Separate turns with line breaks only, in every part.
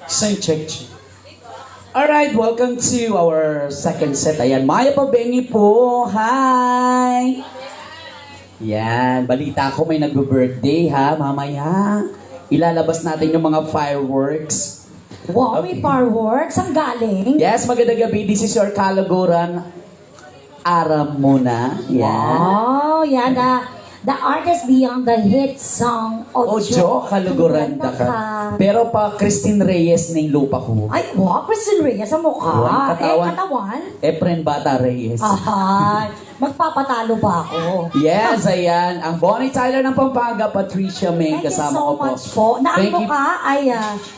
Sound check. Alright, welcome to our second set. Ayan, Maya Pabengi po. Hi! Yan, balita ko may nagbe-birthday ha, mamaya. Ilalabas natin yung mga fireworks.
Wow, may fireworks. Ang galing.
Yes, magandang gabi. This is your Kalaguran. Aram muna. Yan.
Wow, yan the artist beyond the hit song
Ojo, Kaluguran
Ganda
ka. Pero pa Christine Reyes ng lupa ko.
Ay, wow, Christine Reyes ang mukha.
Katawan.
Katawan.
Efren Bata Reyes.
Ay, magpapatalo ba ako?
Yes, ayan. Ang Bonnie Tyler ng Pampanga, Patricia May,
Thank you
kasama
so
ko po.
much po. Na ang
Thank you,
mukha ay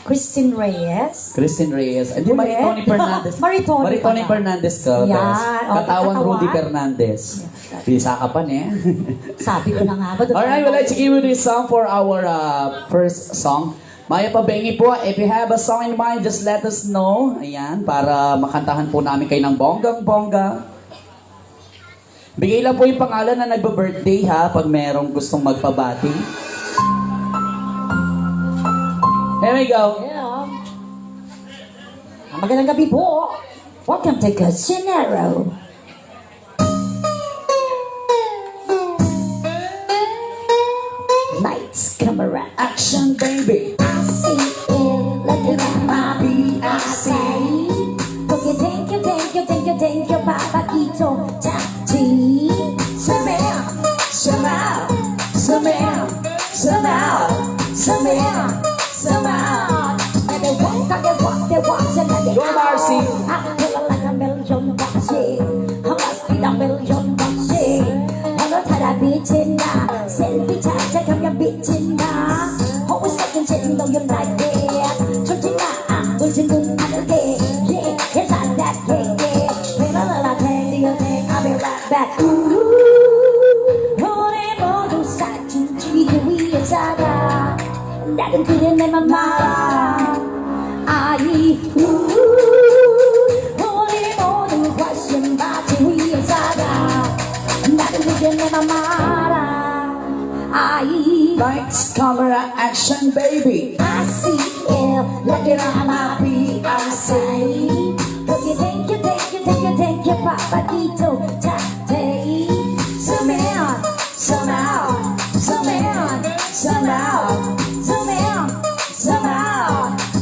Christine Reyes.
Christine Reyes. Hindi,
Ulit?
Maritoni Fernandez.
Maritoni
Maritoni
pala.
Fernandez ka.
Yan. O,
Katawang
katawan.
Rudy Fernandez. Bisa ka pa niya.
Sabi ko na nga ba?
Alright, we'd like to give you this song for our first song. Maya Pabengi po, if you have a song in mind, just let us know. Ayan, para makantahan po namin kayo ng bonggang-bongga. Bigay lang po yung pangalan na nagbe-birthday ha, pag merong gustong magpabati. Here we go.
Yeah. Magandang gabi po. Welcome to Casinero. Lights, camera,
Action, baby.
I see it, looking at my B.I.C. Thank you, Papa Quito, Tati. Somehow, they walk, and they
Go, Marcy.
I feel like a million bucks, yeah. I must be a million bucks, yeah. I'm not tired of beating now. Selfie time, check out your beating now. Always second checking though you like that. Churching now, losing good at the yeah. Yes, I'm that yeah. When I love candy, I'll be right back. Ooh, holy modo, satin, chica, we are sada. That can put in my mama. Ay, holy modo, question, but we are sada. That can put in my mama. Ay,
Lights, camera, action, baby.
I see it, looking at my B.I.C. Thank you, Papa Quito, Tate. Somehow,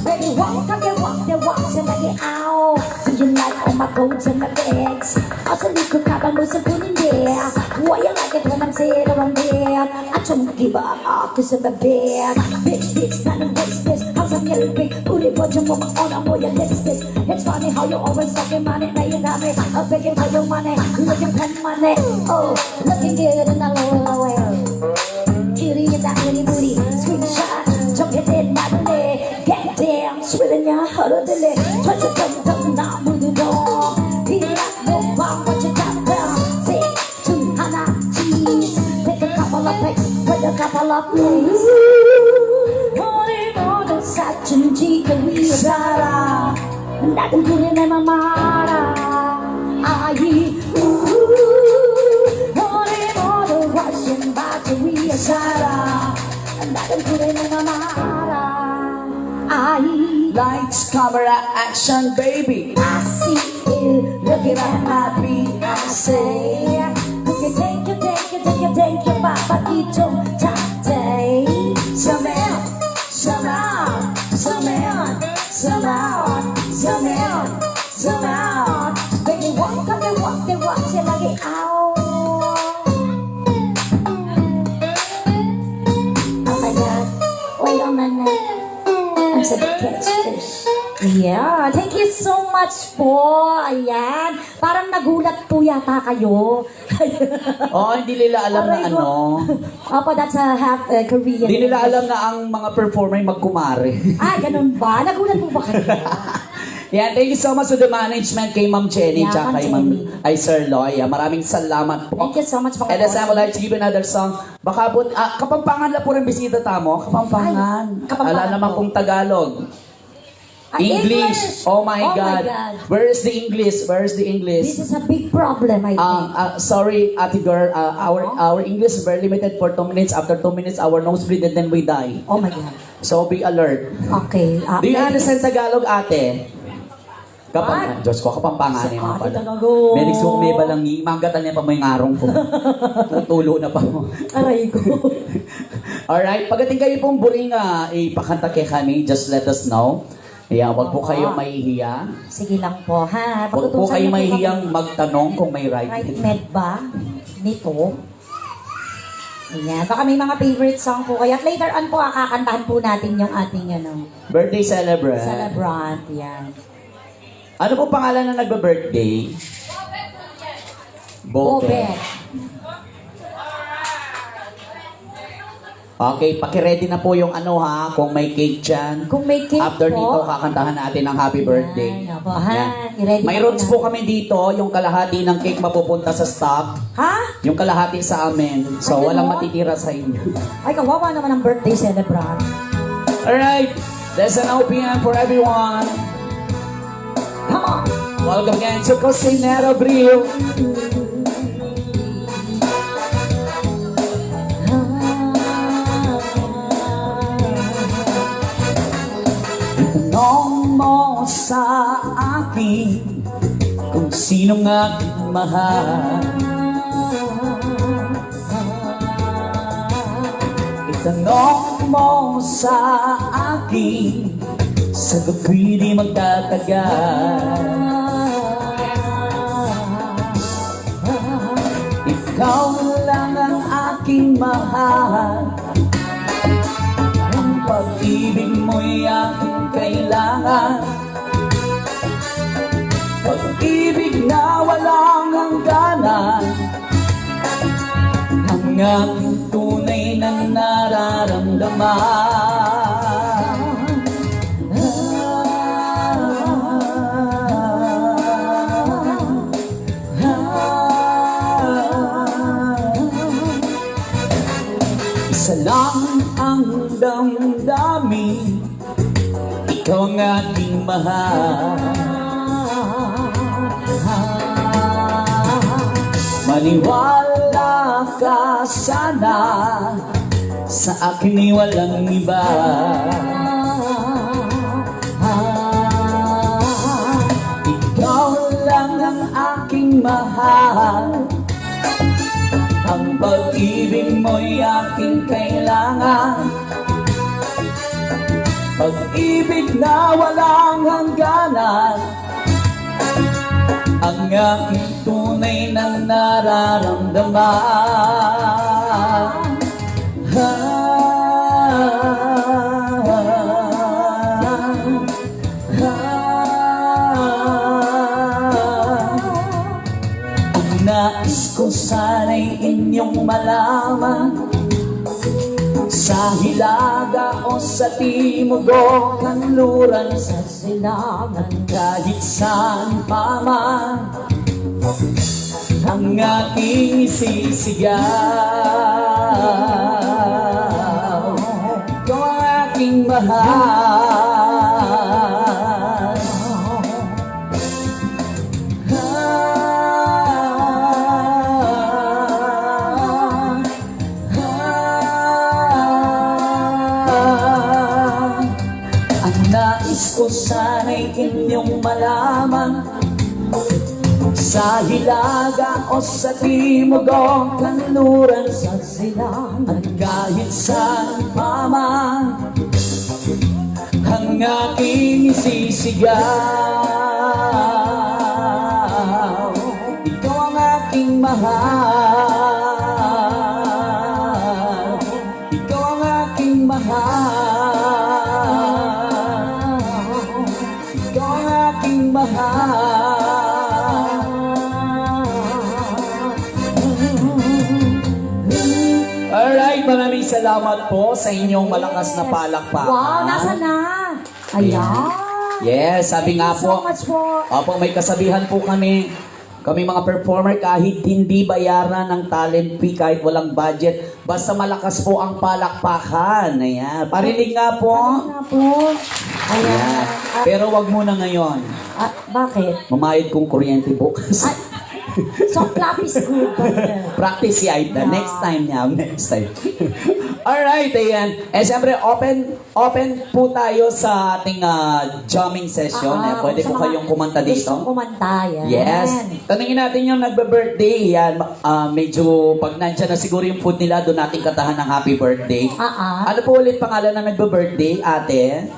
baby, walk, and I get out. Do you like all my coats and my bags? Also, you could have a moose and put in there. Why you like it when I'm sitting around there? I don't give up, cause I'm a bag. Bitch, not a bitch, how's a little big booty, but you move on, I'm your lipstick. It's funny how you always talking money, now you got me. I'm begging for your money, looking for money. Oh, looking good in the lower. Cutie in that little booty, screenshot, jump it in my leg. Get down, swilling your heart of the leg. Try to come, now move the door. Be like no bomb, what you got down. Say, two, hana, cheese. Take a couple of pics, with a couple of plays. Holy modo, satin, chica, we are Sarah. And I can put it in my mara. Ay, holy modo, Russian, but we are Sarah. And I can put it in my mara. Ay,
Lights, camera, action, baby.
I see it, looking at my B.I.C. Thank you, Papa Quito, Tate. Somehow, baby, walk, till I get out. Oh my God, wait a minute. I'm such a catfish. Yeah, thank you so much po. Ayan. Parang nagulat po yata kayo.
Oh, hindi nila alam na
Aray ko.
ano.
Opo, that's a half Korean.
Hindi nila alam na ang mga performer ay magkumare.
Ah, ganun ba? Nagulat po ba kayo?
Yan, thank you so much to the management kay Ma'am Jenny
Yeah,
tsaka
Ma'am
kay Ma'am
Jenny.
ay Sir Loy. Maraming salamat po.
Thank you so much mga
And as I would like to give another song. Baka po, Kapampangan na po rin bisita tamo. Kapampangan.
Ay, Kapampangan
Ala naman
po.
pong Tagalog.
Ah,
English. Oh my God. Where is the English? Where is the English?
This is a big problem, I think.
Sorry, Ate Girl. Our English is very limited for 2 minutes. After 2 minutes, our nose bleed and then we die.
Oh my God.
So be alert.
Okay.
Do you understand Tagalog, ate? Diyos ko, kapampangan niya
Ate
pala.
talaga.
May may balangi. Mangatan niya pa may ngarong ko. Tutulo na pa mo.
Aray ko.
Alright, pagdating kayo pong buring ipakanta kay kami, just let us know. Yeah, wag po
Oo.
kayong mahihiya.
Sige lang po, ha?
Wag po
Pagtutusan
kayong
niyo po
mahihiyang magtanong kung may right.
right med ba? Nito? Ayan. Baka may mga favorite song po kayo. At later on po, kakantahan po natin yung ating
Birthday celebrant.
celebrant. Yan.
Ano po pangalan na nagba-birthday?
Bobet.
Okay, pakiready na po yung kung may cake dyan.
Kung may cake
After
po.
nito, kakantahan natin ang happy birthday.
Yan, opo, ha?
Yan.
I-ready
May
na
roots
po
po kami dito, yung kalahati ng cake mapupunta sa stock.
Ha?
Yung kalahati sa amin. So,
Ay,
walang
ganon?
matitira sa inyo.
Ay, kawawa naman ang birthday celebrant.
Alright, there's an OPM for everyone.
Come on!
Welcome again to Cosinero Brio. Itanong mo sa akin kung sinong aking mahal. Itanong mo sa akin, sagot ko'y di magtatagal. Ikaw lang ang aking mahal, ang pag-ibig mo'y aking kailangan. Pag-ibig na walang hangganan, ang aking tunay na nararamdaman. Isa lang ang damdamin, ikaw ang aking mahal. Maniwala ka sana, sa akin ay walang iba. Ikaw lang ang aking mahal, ang pag-ibig mo'y aking kailangan. Pag-ibig na walang hangganan, ang aking tunay na nararamdaman. Ang nais ko sana'y inyong malaman, sa Hilaga o sa Timog o Kanluran, sa silangan, kahit saan pa man, ang aking isisigaw. Ikaw ang aking mahal. Ang nais ko sana'y inyong malaman, sa Hilaga o sa Timog o Kanluran, sa silangan, kahit saan pa man, ang aking isisigaw. Ikaw ang aking mahal, ikaw ang aking mahal, ikaw ang aking mahal. maraming salamat po sa inyong malakas na palakpakan.
Wow, nasa na? Ayan.
Yes, sabi nga
Thank you so
po.
much po.
Opo, may kasabihan po kami. Kami mga performer kahit hindi bayaran ng talent fee, kahit walang budget, basta malakas po ang palakpakan. Ayan. Parinig nga po.
Ano na po? Ayan.
Ayan. Pero wag muna ngayon.
Bakit?
Mamayad kong kuryente bukas.
So, clap is good.
Practice yan. The
Yeah.
next time niya. Next time. Alright, ayan. Eh, siyempre, open po tayo sa ating jamming session. Pwede po kayong kumanta dito.
Gustong kumanta, yan.
Yes. Tanungin natin yung nagbe-birthday. Yan. Medyo pag nandyan na siguro yung food nila, doon natin katahan ng happy birthday. Ano po ulit pangalan na nagbe-birthday, ate?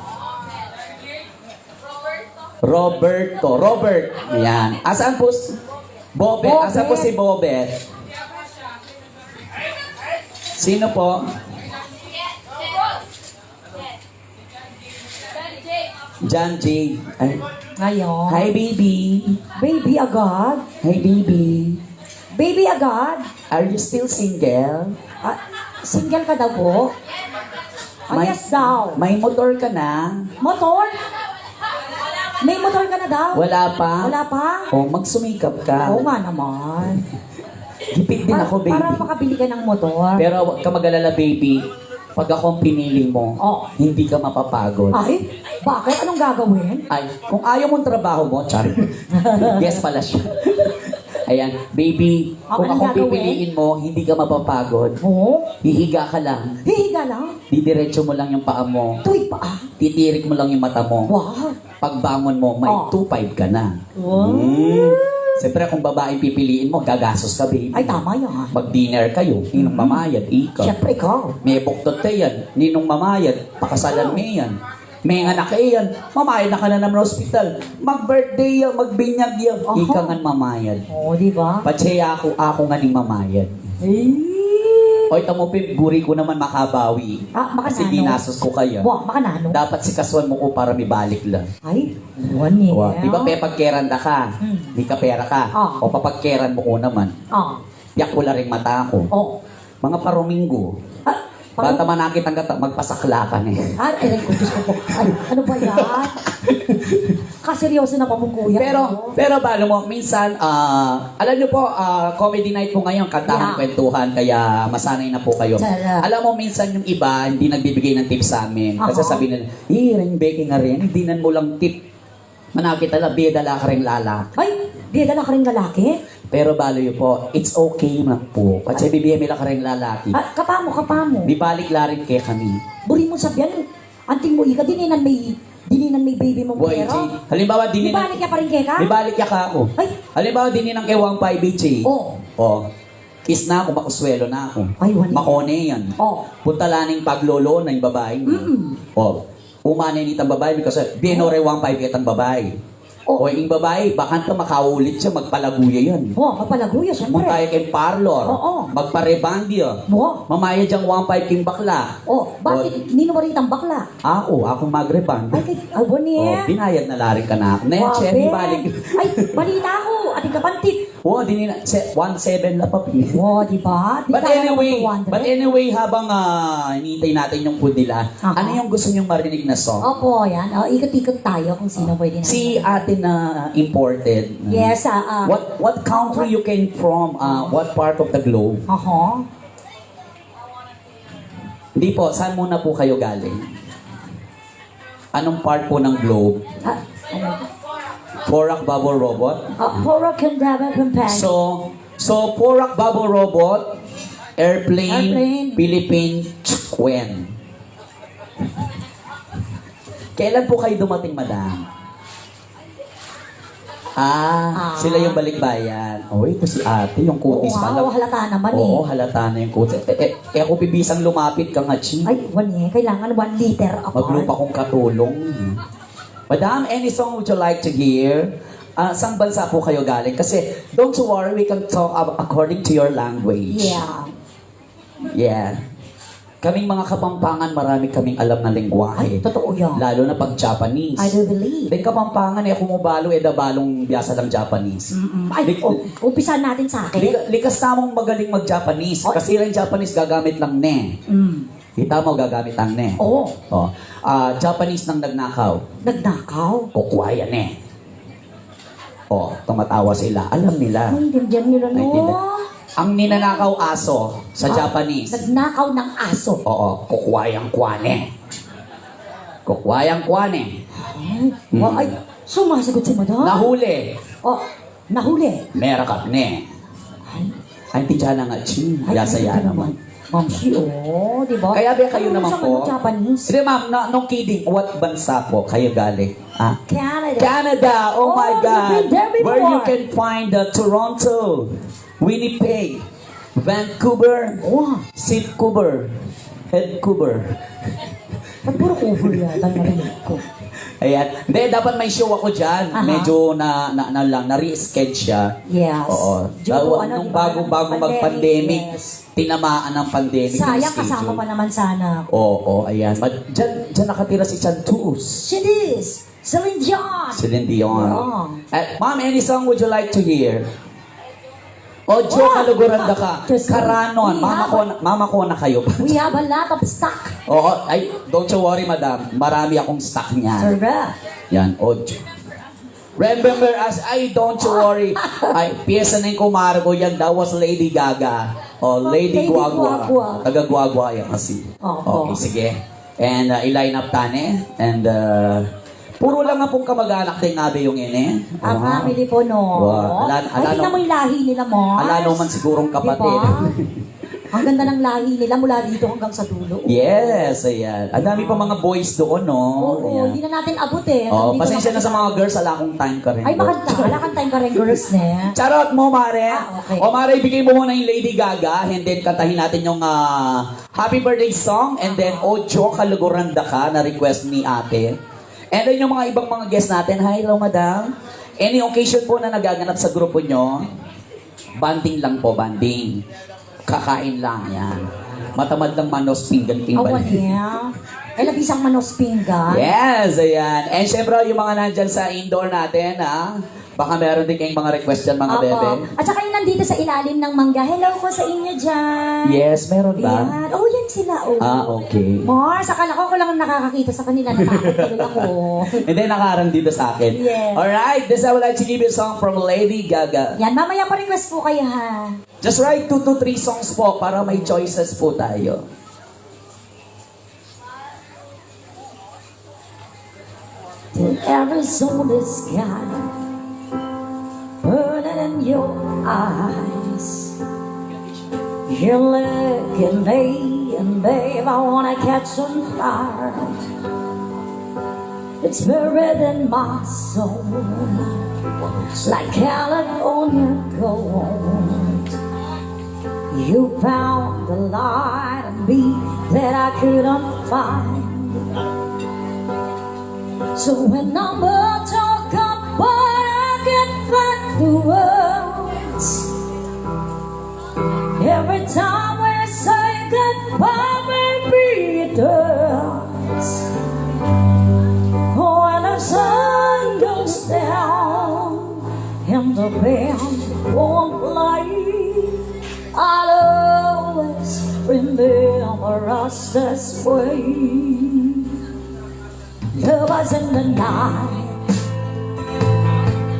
Robert. Yan. Asaan po? Bobet. Asaan po si Bobet? Sino po? John J. Ay.
Ngayon.
Hi, baby.
Baby agad?
Hi, baby.
Baby agad?
Are you still single?
Single ka daw po? Yes daw.
May motor ka na?
Motor? May motor ka na daw?
Wala pa?
Wala pa?
O, magsumikap ka.
Oo nga naman.
Gipit din ako, baby.
Para makabili ka ng motor.
Pero huwag ka mag-alala, baby. Pag ako ang pinili mo, hindi ka mapapagod.
Ay, bakit? Anong gagawin?
Ay, kung ayaw mong trabaho mo, chari. Yes pala siya. Ayan, baby, kung
Anong
akong
gagawin?
pipiliin mo, hindi ka mapapagod.
Oo?
Hihiga ka lang.
Hihiga lang?
Didiretso mo lang yung paa mo.
Tuwid pa
Titirik mo lang yung mata mo.
Wow.
Pagbangon mo, may 2.5 ka na.
Wow.
Siyempre, kung babaeng pipiliin mo, gagastos ka, baby.
Ay, tama yan.
Mag-dinner kayo, ninong mamayad, ikaw.
Siyempre ikaw.
May buktot ka yan, ninong mamayad, pakasalan mo yan. May anak ka yan, mamayad na ka na naman hospital. Mag-birthday yan, magbinyag yan, ika nga mamayad.
Oo, di ba?
Patsaya ako nga ning mamayad. Oy, tamo pip, guri ko naman makabawi.
Makanano?
Kasi dinasos ko kayo.
Wow, makanano?
Dapat si kasuan mo ko para may balik lang.
Ay, one year.
Wow. Di ba pepagkeran da ka? Di ka pera ka. O papagkeran mo ko naman. Tiyak ko rin mata ko. Mga paruminggo. Bata manakit ang gata, magpasakla ka na eh.
Ay, ko, Diyos ko po. Ay, ano ba yan? Kaseryoso na pa mong kuya.
Pero paano mo, minsan, alam nyo po, comedy night po ngayon, kantahan, kwentuhan, kaya masanay na po kayo.
Sarap.
Alam mo, minsan yung iba, hindi nagbibigay ng tips sa amin. Kasi sabi nila, ring baking nga rin, hindi nan mo lang tip. Manakit ala, biyadala ka rin lala.
Ay, biyadala ka rin lalaki?
Pero baloy po, it's okay na po. Kasi bibigyan nila ka rin lalaki.
Kapamo.
Di balik larin kay kami.
Buri mo sabihan, anting mo ika, dininan may baby mong
Boy,
pero.
G. Halimbawa,
Di
dininan...
balik ka pa rin kay ka?
Di balik ka ako.
Ay.
Halimbawa, dininan kay 1.5 G. Kiss na ako, makuswelo na ako.
Ay, wala.
Makone yan. Punta laning paglolo na yung babae. Umanay nitang babae kasi binore 1.5 kitang babae. O yung babae, baka ito makaulit siya, magpalaguya yan.
Magpalaguya, syempre.
Muntay kay parlor.
Oo.
Magparebandyo. Mamaya diyang 1.5 king bakla.
Bakit? Nino mo rin ang bakla?
Ako magreband.
Ay, niya.
Binayad na laring ka na ako. Na yan, Cherry, balik.
Ay, balita ako. Ating kapantit.
Di na, 1.7 lang pa.
Di ba?
But anyway, habang hinihintay natin yung food nila, ano yung gusto nyong marinig na song?
Opo, yan. Ikot-ikot tayo kung sino pwede na.
Si ate na imported.
Yes.
What country you came from? What part of the globe? Hindi po, saan muna po kayo galing? Anong part po ng globe? Porak Bubble Robot?
Porak Kandaba Pampang.
So Porak Bubble Robot, Airplane. Philippine, when? Kailan po kayo dumating, madam? Sila yung balikbayan. Ito si ate, yung kutis pala.
Halata naman
halata na yung kutis. Ako bibisang lumapit ka nga, Chi.
Ay, kailangan 1 liter apart.
Maglupa kong katulong. Madam, any song would you like to hear? Saan bansa po kayo galing? Kasi, don't you worry, we can talk according to your language.
Yeah.
Yeah. kaming mga Kapampangan, marami kaming alam na
Ay,
lengguwahe.
totoo yan.
Lalo na pag Japanese.
I do believe.
Then Kapampangan, kumubalo, dabalong biyasa ng Japanese.
Ay, umpisa natin sa akin.
Likas namong magaling mag-Japanese.
Oh.
Kasi yung Japanese gagamit lang ne. Kita mo, gagamit ang ne.
Oo.
Oh. Japanese nang nagnakaw.
Nagnakaw.
Kukuha yan eh. Oh, tumatawa sila. Alam nila.
Maintindihan nila, no?
Maintindihan. Ang ninanakaw aso sa Japanese.
Nagnakaw ng aso.
Oo, kukwayang kwane. Kukwayang kwane.
Ay, sumasagot si madam.
Nahuli.
Oh, nahuli.
Merakap ne. Ay, hindi dyan nga chi. Yasaya naman.
Ma'am, di ba?
Kaya ba kayo naman po?
Japanese.
Hindi ma'am, no kidding. What bansa po kayo galing?
Canada.
Canada! Oh my
you've
God!
been there before.
Where you can find Toronto, Winnipeg, Vancouver,
Oh,
Vancouver, Vancouver.
ba't puro cover yata ang narinig ko?
Ayan. Hindi, dapat may show ako dyan.
Aha.
Medyo na-re-sketch siya.
Yes.
Oo.
Due to
Nung
diba,
bago
ng
mag-pandemic,
yes.
tinamaan ng pandemic. yung
Sayang,
schedule.
kasama pa naman sana.
Oo, ayan. Dyan nakatira si Chantus.
She is Celine Dion.
Celine Dion.
Oo.
Ma'am, any song would you like to hear? Ojo, kaluguranda ka.
Just-
Karanon. Mama ko na kayo.
We have a lot of stock.
Oo, ay, don't you worry, madam. Marami akong stock niyan.
Correct.
Yan, Ojo. Remember us, ay, don't you worry. Ay, piyesa na yung kumargo yan. That was Lady Gaga. Lady
Lady
Guagua.
Guagua.
Taga Guagua yan kasi.
Oo.
Okay, sige. And i-line up tane. And puro lang nga pong kamag-anak din nga ba yung ine.
Ang family po, no?
Wow.
Ay, tingnan mo yung lahi nila, Mars.
Alano man sigurong kapatid.
Diba? Ang ganda ng lahi nila mula dito hanggang sa dulo.
Yes, ayan. Ang dami pa mga boys doon, no?
Oo,
Ayan.
hindi na natin abot eh.
Oh,
Nandito
pasensya na
kami.
sa mga girls, ala akong time ka rin.
Ay, wala kang time ka rin, girls, ne?
Charot mo, Mare.
Okay.
O, Mare, ibigay mo muna yung Lady Gaga and then kantahin natin yung Happy Birthday song and then Ojo, Kaluguranda Ka na request ni ate. And then yung mga ibang mga guests natin. Hi, hello, madam. Any occasion po na nagaganap sa grupo nyo, banding lang po, banding. Kakain lang, yan. Matamad lang manos, pinggan,
Awan
timbal.
niya. Ay, labisang manos pinggan.
Yes, ayan. And syempre, yung mga nandyan sa indoor natin, baka meron din kayong mga request dyan, mga
Opo.
bebe.
At saka yung nandito sa ilalim ng mangga. Hello po sa inyo dyan.
Yes, meron ba?
Yan. Oh, yan sila. Oh.
Okay.
Mars, akala ko lang nakakakita sa kanila. Natakot tuloy ako.
Hindi, nakaharang dito sa akin.
Yes.
Alright, this I would like to give you a song from Lady Gaga.
Yan, mamaya pa request po kayo ha.
Just write 2 to 3 songs po para may choices po tayo.
The Arizona sky burning in your eyes. You're looking me and babe, I wanna catch on fire. It's buried in my soul like California gold. You found the light in me that I couldn't find. So when I'm talk about, I can't find the words. Every time we say goodbye, baby, it hurts. When the sun goes down and the band won't play, I'll always remember us this way. Lovers in the night,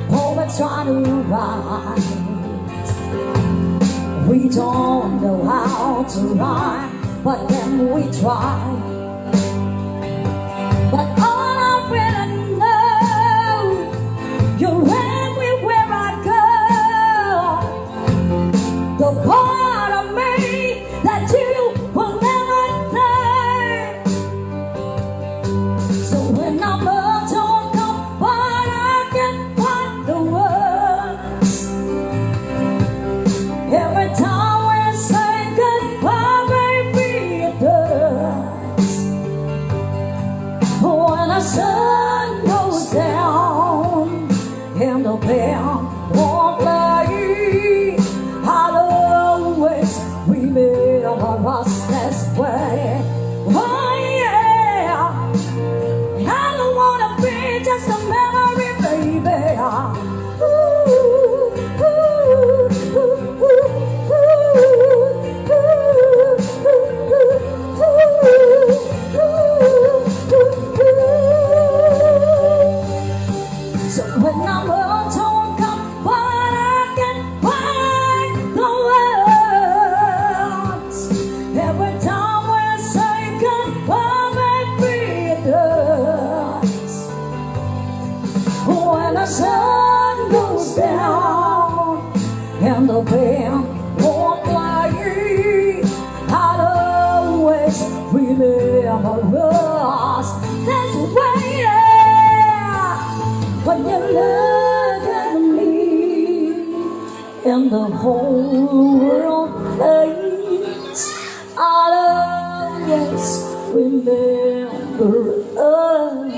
poets trying to write. We don't know how to rhyme, but then we try. But all I really know, you're everywhere I go. The part of me that you will never take. So when I'm talk about, I can find the words. Every time we say goodbye, baby, it hurts. When the sun goes down and the band won't play, I'll always remember us this way. glamorous. That's why when you look at me and the whole world fades, I'll always remember us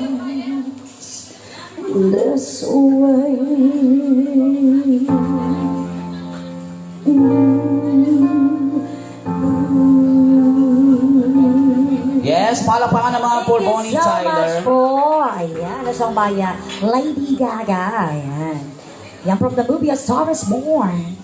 this way.
Yes, palakpakan naman po Bonnie
Thank you so much
Tyler.
po. Ayan, nasang bayan. Lady Gaga. Ayan. Yan from the movie A Star is Born.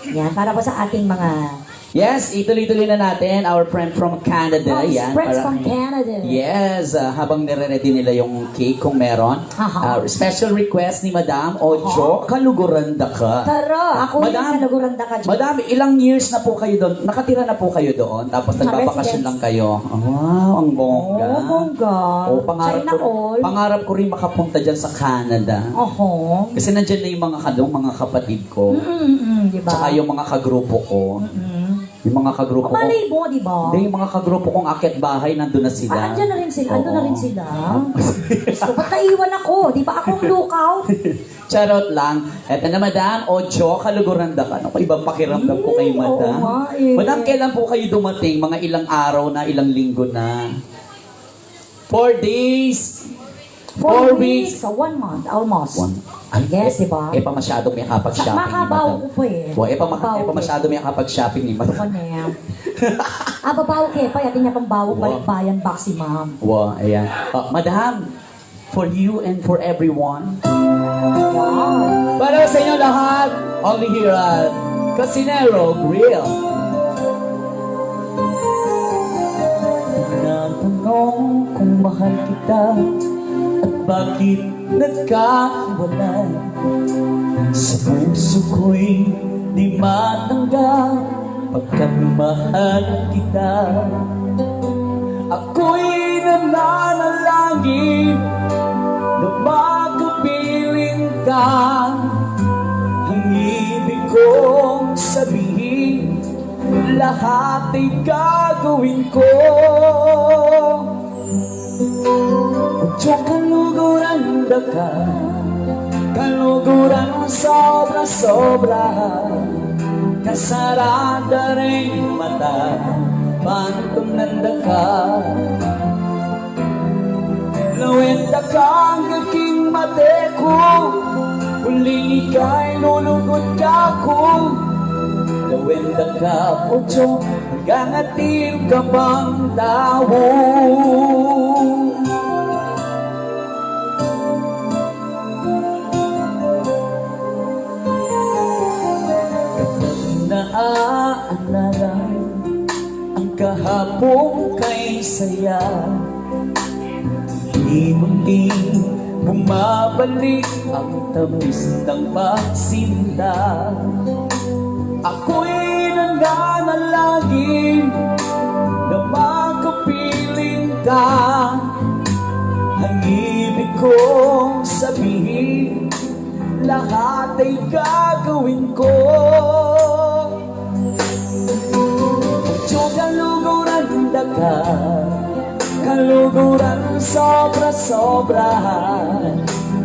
Yan, para po sa ating mga
Yes, ituloy-tuloy na natin. Our friend from Canada. Yan,
friends
para-
from Canada.
Yes, habang nire-ready nila yung cake kung meron.
Aha.
Special request ni Madam Ojo, kaluguranda ka.
Tara, ako rin
Madam,
sa Laguranda ka dyan.
Madam, ilang years na po kayo doon? Nakatira na po kayo doon? Tapos nagbabakasyon
residence.
lang kayo? Wow, ang bongga.
Oh, bongga.
Oh,
China all.
pangarap ko rin makapunta dyan sa Canada.
Oho.
Kasi nandyan na yung mga kadong, mga kapatid ko.
Diba?
Tsaka yung mga kagrupo ko. Yung mga kagrupo ko.
Malay mo, di ba?
Hindi, yung mga kagrupo kong akyat bahay, nandun na sila.
Andyan na rin sila. Andun na
Oo.
rin sila. So, ba't naiwan ako? Di ba akong lookout?
Charot lang. Eto na, Madam Ojo, kaluguranda ka. Ano, ibang pakiramdam po kay Madam.
oo nga eh.
Madam, kailan po kayo dumating? Mga ilang araw na, ilang linggo na? 4 days. 4 weeks.
So, 1 month. Almost. Yes, di ba?
Masyadong may kapag-shopping ni
Makabaw
Madam.
ko po eh.
Masyadong may kapag-shopping ni Madam.
Ano yan? Babaw ke pa. Yatin niya pang bawo balikbayan back si ma'am.
Wow, ayan. Madam, for you and for everyone,
Wow.
para sa inyo lahat, only here at Casinero Grill. Natanong kung mahal kita at bakit nagkahiwalay. Sa puso ko'y di matanggap pagkat mahal kita. Ako'y nananalangin na makapiling ka. Ang ibig kong sabihin, lahat ay gagawin ko. Kung kaluguran ka, kaluguran mo sobra-sobra, kasarada rin mata, pantunanda ka. Lawenda ka ang aking mate ko, huling ika'y lulungkot ka ko. Lawenda ka, Ojo, hanggang atil ka pang tao. Naaalala ang kahapon kay saya, di bumabalik ang tamis ng pagsinda. Ako'y nanganalangin na makapiling ka. Ang ibig kong sabihin, lahat ay gagawin ko. Kaluguran ka, kaluguran sobra-sobra,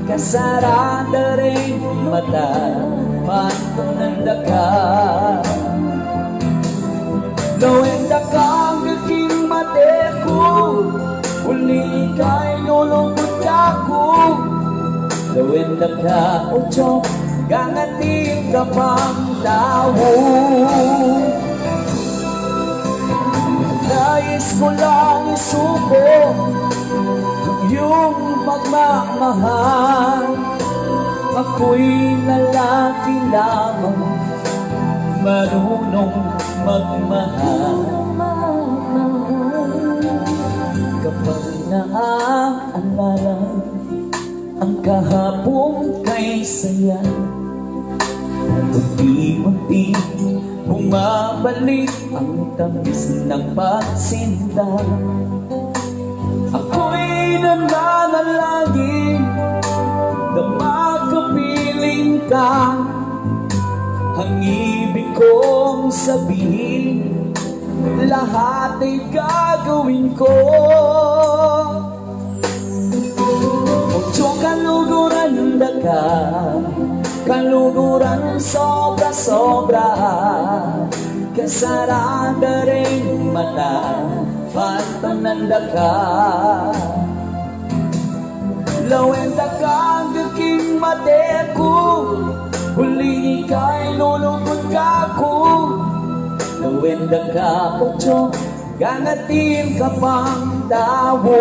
kasarada rin mata, pantunanda ka. Lawenda ka ang aking mate ko, huli ika'y lulungkot ka ko. Lawenda ka, Ojo, gangating ka pang tao. Nais ko lang isuko ang iyong pagmamahal. Ako'y lalaki lamang, marunong magmahal. Kapag naaalala ang kahapon kay saya, unti-unti bumabalik ang tamis ng pagsinda. Ako'y nananalangin na makapiling ka. Ang ibig kong sabihin, lahat ay gagawin ko. ka, kaluguran sobra-sobra, kasarada rin mata, patananda ka. Lawenda ka, gaking mate ko, huli ika'y lulugod ka ko. Lawenda ka, otso, ganatin ka pang tawo.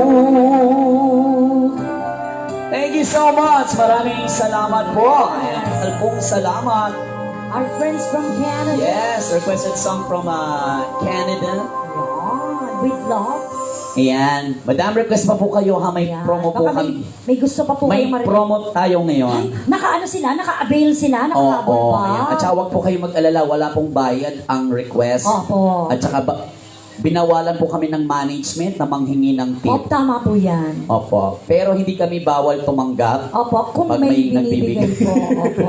Thank you so much. Maraming salamat po. Ayan, alpong salamat.
Our friends from Canada.
Yes, requested song from Canada.
Yan, with love.
Ayan. Madam, request pa po kayo ha. May
Yan.
promo po
Baka
kami.
may gusto pa po
May
kayong marinig.
promo tayo ngayon.
Naka-ano sila? Naka-avail sila? Naka-abot
Oo,
ba?
ayan. At saka huwag po kayo mag-alala, wala pong bayad ang request.
Opo.
At saka binawalan po kami ng management na manghingi ng tip.
Opo, tama po yan.
Opo. Pero hindi kami bawal tumanggap.
Opo, kung
Pag
may
may
binibigay
nagbibigay.
po. Opo.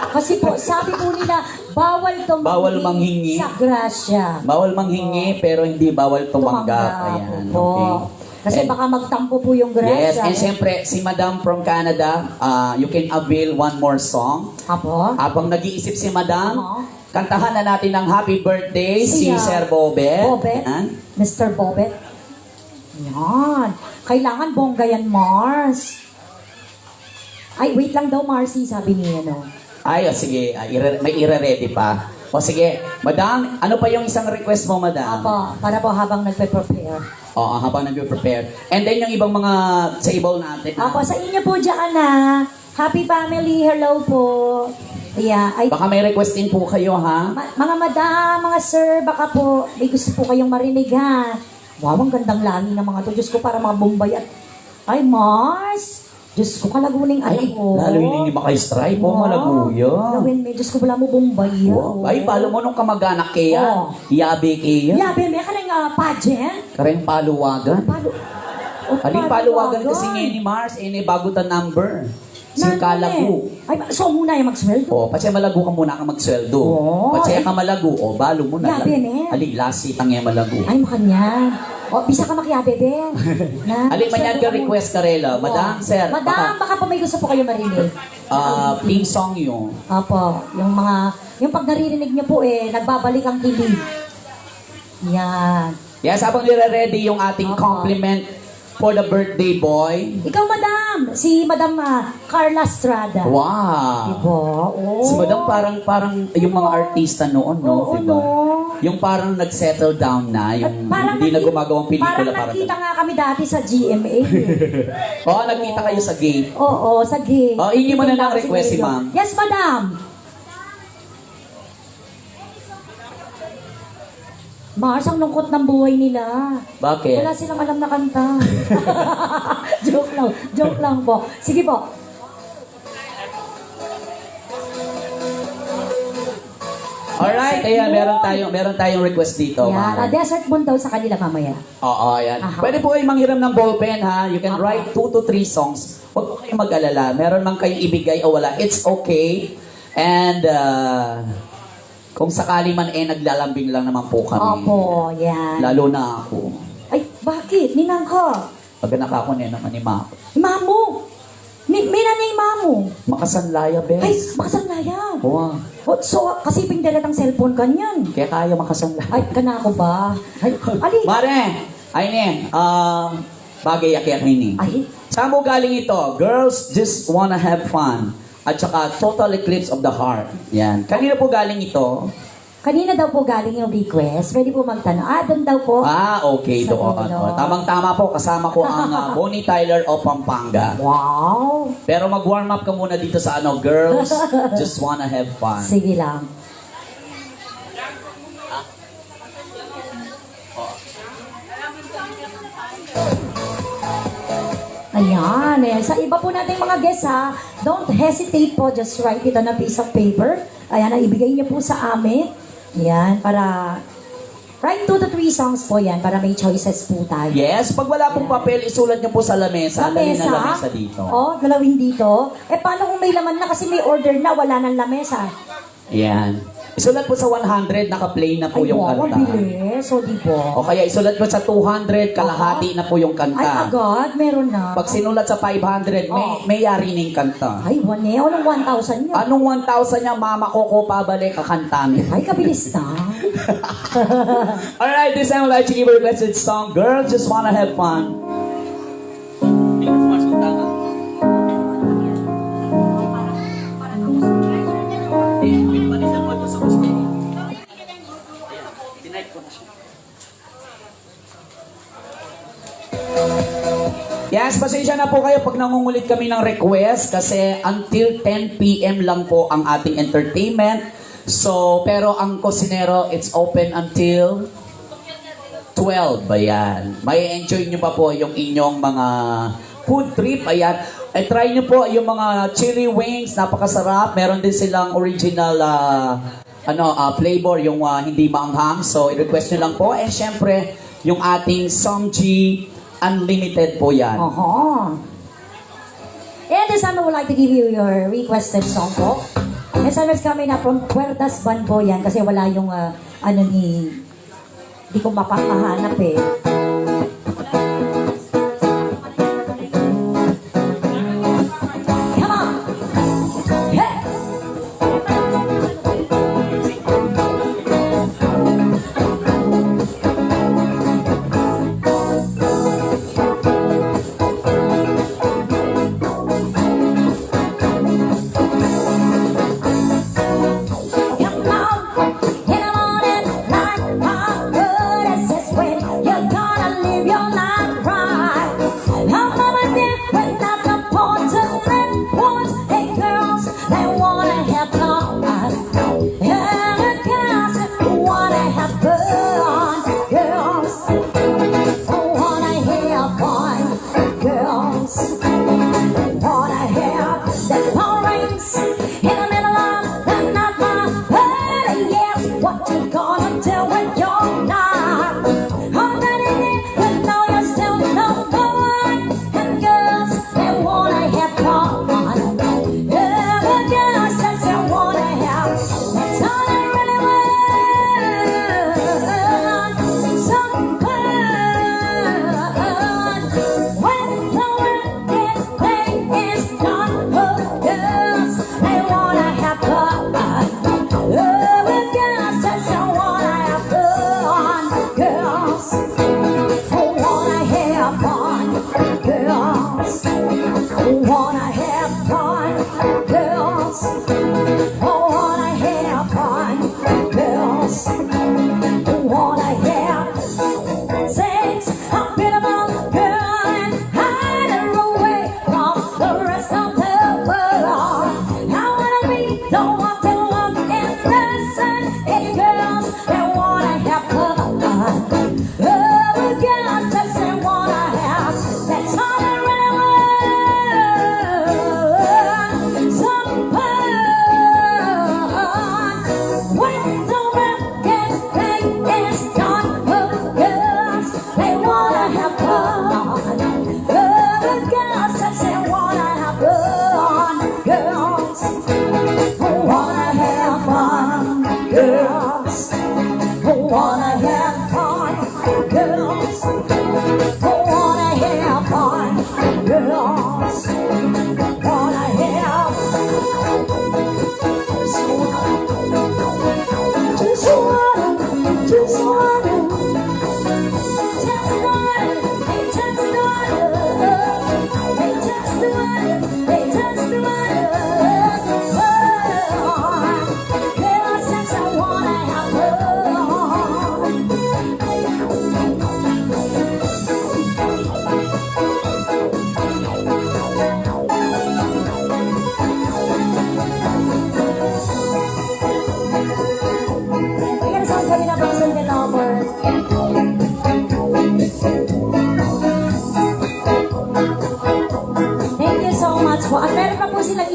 Kasi po, sabi po nila, bawal
Bawal manghingi.
sa grasya.
Bawal manghingi pero hindi bawal tumanggap. Ayan.
Opo.
Okay.
Kasi
And-
baka magtampo po yung
Yes,
grasya.
and siyempre, si Madam from Canada, you can avail one more song.
Opo.
Habang nag-iisip si Madam,
Oo.
kantahan na natin ng Happy Birthday si
Siya.
Sir Bobet.
Bobet.
Ayan.
Mr. Bobet. Yan. Kailangan bongga yan, Mars. Ay, wait lang daw, Marcy, sabi niya, no?
Ay, sige, may ire-ready pa. O sige, Madam, ano pa yung isang request mo, Madam?
Opo, para po habang nagpe-prepare.
Oo, habang nag-prepare. And then yung ibang mga table natin.
Opo, sa inyo po dyan na. Happy family, hello po. Yeah, ay,
Baka may request din po kayo, ha?
mga madam, mga sir, baka po may gusto po kayong marinig ha. Wow, ang gandang langit ng mga to. Diyos ko, para mga Bombay at... Ay, Mars! Diyos ko, kalaguning ano
Ay,
ko.
lalo yun hindi maka-stripe po, malaguyo.
Gawin mo, Diyos ko, wala mo Bombay.
Wow. Ay, palo mo nung kamag-anak kaya.
Oo.
Yabe kaya.
Yabe, may ka ng pageant?
Kareng paluwagan.
Palo.
Aling paluwagan kasi ngayon ni Mars, bago ta number. Si Kalagu.
Ay, so muna yung mag-sweldo.
O, patsya malagu ka muna ka magsweldo.
Oo.
Patsya ka malagu, o, balo mo na.
Yabe, ne?
Ali, lasi tang yan malagu.
Ay, makanya. O, bisa ka makiyabe din.
Ali, may nag-request ka rela. Madam, sir.
Madam, baka pa may gusto po kayo marinig.
Pink song yun.
Opo, yung pag naririnig niyo po nagbabalik ang kilig. Yan.
Yes, habang nire-ready yung ating
Opo.
compliment for the birthday boy.
Ikaw, madam, si Madam Carla Estrada.
Wow.
Diba? Oh.
Si Madam parang yung mga artista noon, no?
Oo,
Diba?
no.
Yung parang nag-settle down na, yung
Parang
hindi na
nakita-
gumagawang pelikula.
Parang nakita nga kami dati sa GMA.
Oo, nagkita kayo sa gate.
Oo, sa gate.
Oh, hingi mo na ng
Kasi
request si
medyo-
ma'am.
Yes, madam. Mars, ang lungkot ng buhay nila.
Bakit?
Wala silang alam na kanta. Joke lang po. Sige po.
Alright, ayan, meron tayong request dito.
Yan,
ma'am.
desert moon daw sa kanila mamaya.
Oo, ayan.
Aha.
Pwede po kayo manghiram ng ballpen, ha? You can
Aha.
write 2 to 3 songs. Huwag po kayong mag-alala. Meron man kayong ibigay o wala, it's okay. And, kung sakali man naglalambing lang naman po kami.
Opo, yan.
Lalo na ako.
Ay, bakit? Ninang ko.
Pag anak ako naman ni Mako.
Mamu. May nanay mamu.
Makasanlaya,
Ay,
bes.
makasanlayan.
Wow.
So, kasi pingdalat ang cellphone kanyan.
Kaya kaya makasanlaya.
Ay, kana ako ba? Ay, ali.
Mare, ay ne, bagay akyat ni.
Ay,
Saan mo galing ito? Girls just wanna have fun. At saka Total Eclipse of the Heart. Yan. Kanina po galing ito?
kanina daw po galing yung request. Pwede po magtanong. Doon daw po.
Okay,
Sa
doon.
dulo.
Tamang-tama po, kasama ko ang Bonnie Tyler o Pampanga.
Wow.
Pero mag-warm up ka muna dito sa Girls just wanna have fun.
Sige lang. Ayan, sa iba po nating mga guests don't hesitate po, just write it on a piece of paper. Ayan, ibigay niyo po sa amin. Ayan, para write 2 to 3 songs po yan, para may choices po tayo.
Yes, pag wala pong papel, isulat niyo po sa lamesa. Dali na lamesa dito.
Galawin dito. Paano kung may laman na kasi may order na, wala ng lamesa?
Yan. Isulat po sa 100, naka-play na po
Ay,
yung
wow,
kanta.
mabilis. So, di ba?
O kaya isulat mo sa 200, kalahati na po yung
Ay,
kanta.
agad, meron na.
Pag sinulat sa 500, may yari ng kanta.
Ay, anong 1,000 niya?
Anong 1,000 niya, mama ko pabalik kakantanin?
Ay, kabilis na.
Alright, this time I'd like to give a requested song, Girls Just Wanna Have Fun. Yes, pasensya na po kayo pag nangungulit kami ng request kasi until 10 p.m. lang po ang ating entertainment. So, pero ang Cosinero, it's open until 12. Ayan. May enjoy nyo pa po yung inyong mga food trip. Ayan. Try nyo po yung mga chili wings. Napakasarap. Meron din silang original flavor, yung hindi maanghang. So, i-request nyo lang po. And syempre, yung ating Somji Unlimited po yan.
And this time I would like to give you your requested song po. This time is coming up from Puertas Ban po yan kasi wala yung di ko mapakahanap eh. Come on! Hey!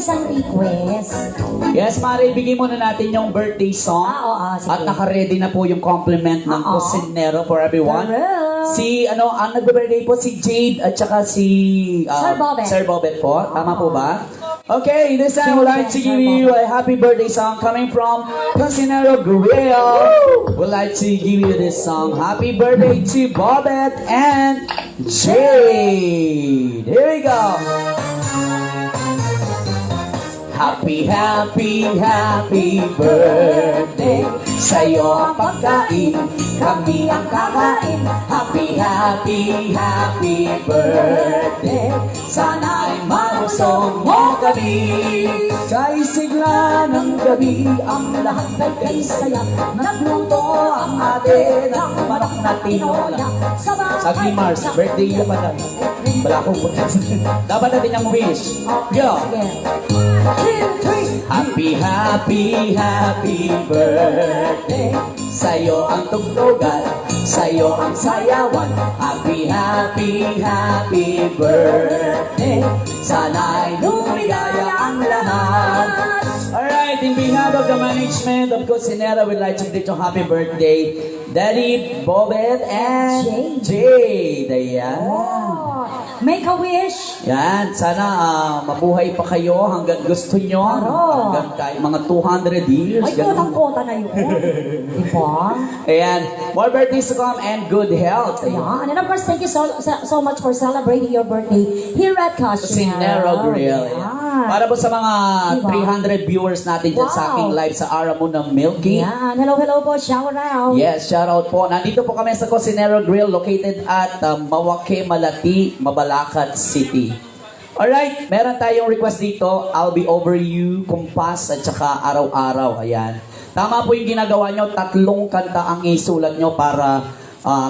Isang request.
Yes, Mari, ibigay muna natin yung birthday song.
Oo, sige.
At naka-ready na po yung compliment ng
Oo.
Cosinero for everyone.
Hello.
Ang nagbe-birthday po si Jade at saka si
Sir Bobet.
Sir Bobet po. Tama po ba? Okay, this time we'd like to give you a happy birthday song coming from Cocinero Grill. We'd like to give you this song. Happy birthday to Bobette and Jade. Here we go. Happy, happy, happy birthday. Sa'yo ang pagkain, kami ang kakain. Happy, happy, happy birthday. Sana'y magusto mo kami. Kay sigla ng gabi, ang lahat ay kay saya. Nagluto ang ate ng manok na tinola. Sagli Mars, birthday niya pa tayo. Wala akong bukas. Dapat natin yung wish. Go! Happy, happy, happy birthday. Sa'yo ang tugtugan, sa'yo ang sayawan. Happy, happy, happy birthday. Sana'y lumigaya ang lahat. Alright, in behalf of the management of Cocinera, we'd like to greet you happy birthday, Daddy, Bobette, and Jade. Ayan.
Make a wish.
Yan, sana mabuhay pa kayo hanggang gusto nyo.
Aro.
Hanggang kayo, mga 200 years.
Ay,
ganun.
kotang-kota na yun. Diba?
Ayan, more birthdays to come and good health. Ayan.
Yeah. And of course, thank you so much for celebrating your birthday here at
Cocinero Grill. Ayan.
Yeah.
Para po sa mga
Diba?
300 viewers natin dyan sa
Wow.
aking live sa araw mo ng Milky.
Yan. Hello, hello po. Shout out.
Yes, shout out po. Nandito po kami sa Cocinero Grill located at Mawake, Malati, Mabalacat City. Alright, meron tayong request dito. I'll be over you, kumpas, at saka araw-araw. Ayan. Tama po yung ginagawa nyo. 3 kanta ang isulat nyo para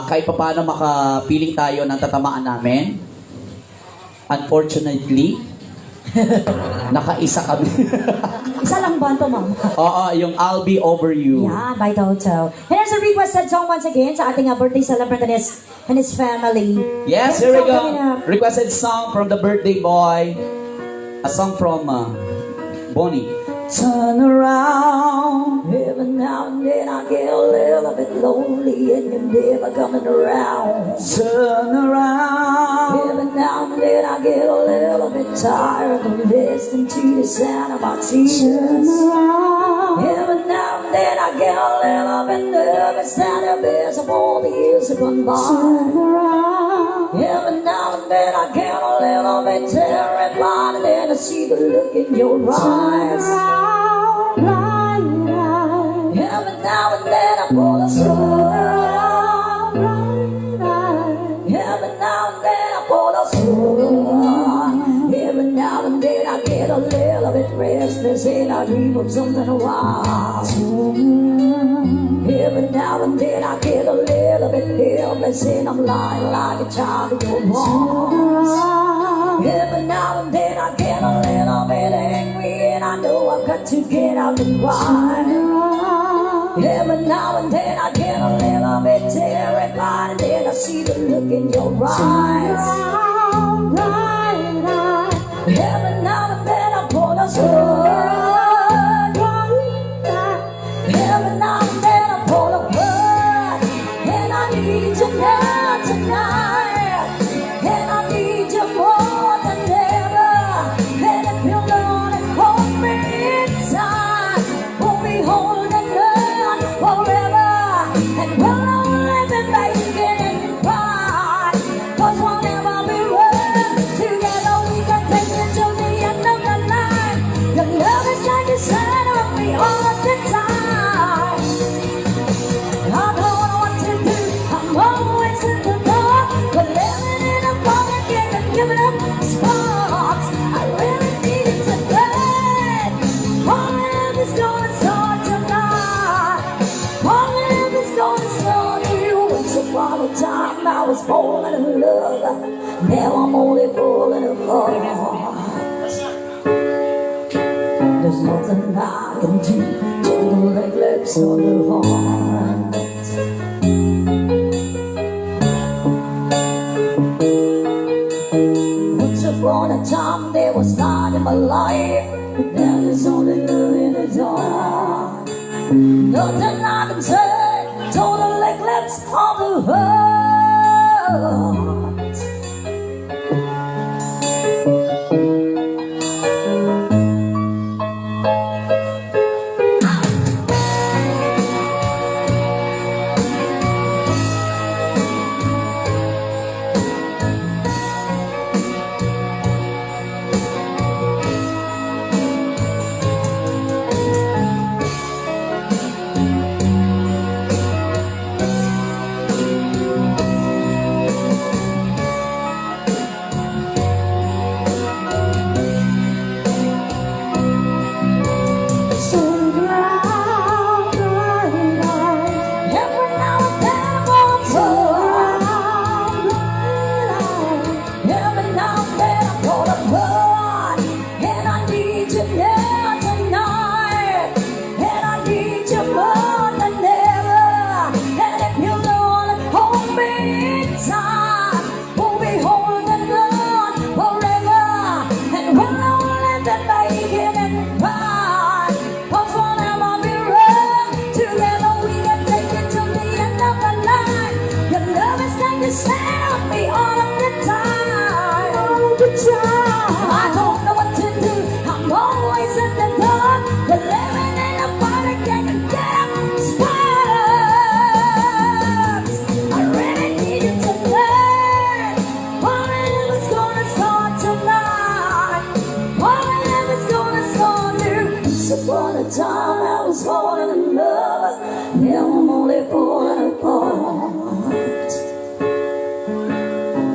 kahit pa paano makapiling tayo ng tatamaan namin. Unfortunately, nakaisa kami.
Isa lang ba ito, ma'am?
Oo, yung I'll be over you.
Yeah, by Toto. And there's a requested song once again sa ating birthday celebrant and his family.
Yes,
Next
here we
song coming
go.
up.
Requested song from the birthday boy. A song from Bonnie. Turn around.
Every now and then I get a little bit lonely and you're never coming around.
Turn around.
Every now and then I get a little bit tired of listening to the sound of my tears. Every now and then I get a little bit nervous and nervous of all the years have gone by. Every now and then I get a little bit terrified and then I see the look in your eyes. Every now and then I pull a sword. Every now and then I pull a sword. Every now and then I get a little bit restless and I dream of something wild. Every now and then I get a little bit helpless and I'm lying like a child in your arms. Every now and then I get a little bit angry and I know I've got to get out and cry. Every now and then I get a little bit terrified and then I see the look in your eyes. Every now and then I pull a sword. Every now and then I pull a word. And I need you now tonight. And I need you more than ever. And if you're gonna hold me inside, we'll be holding on forever. And we'll only be making it right. 'Cause we'll never be one. Together we can take it till the end of the night. Your love is like the center of me all the time. I don't know what to do. I'm always in the dark, but living in a fog again and giving up sparks. I really need it tonight. All of is gonna start tonight. All of is gonna start you. Once upon a time I was falling in love. Now I'm only falling apart. There's nothing I can do to the legs of the heart. Once upon a time there was light in my life, but now there's only love in the dark. Nothing I can say, total eclipse of the heart.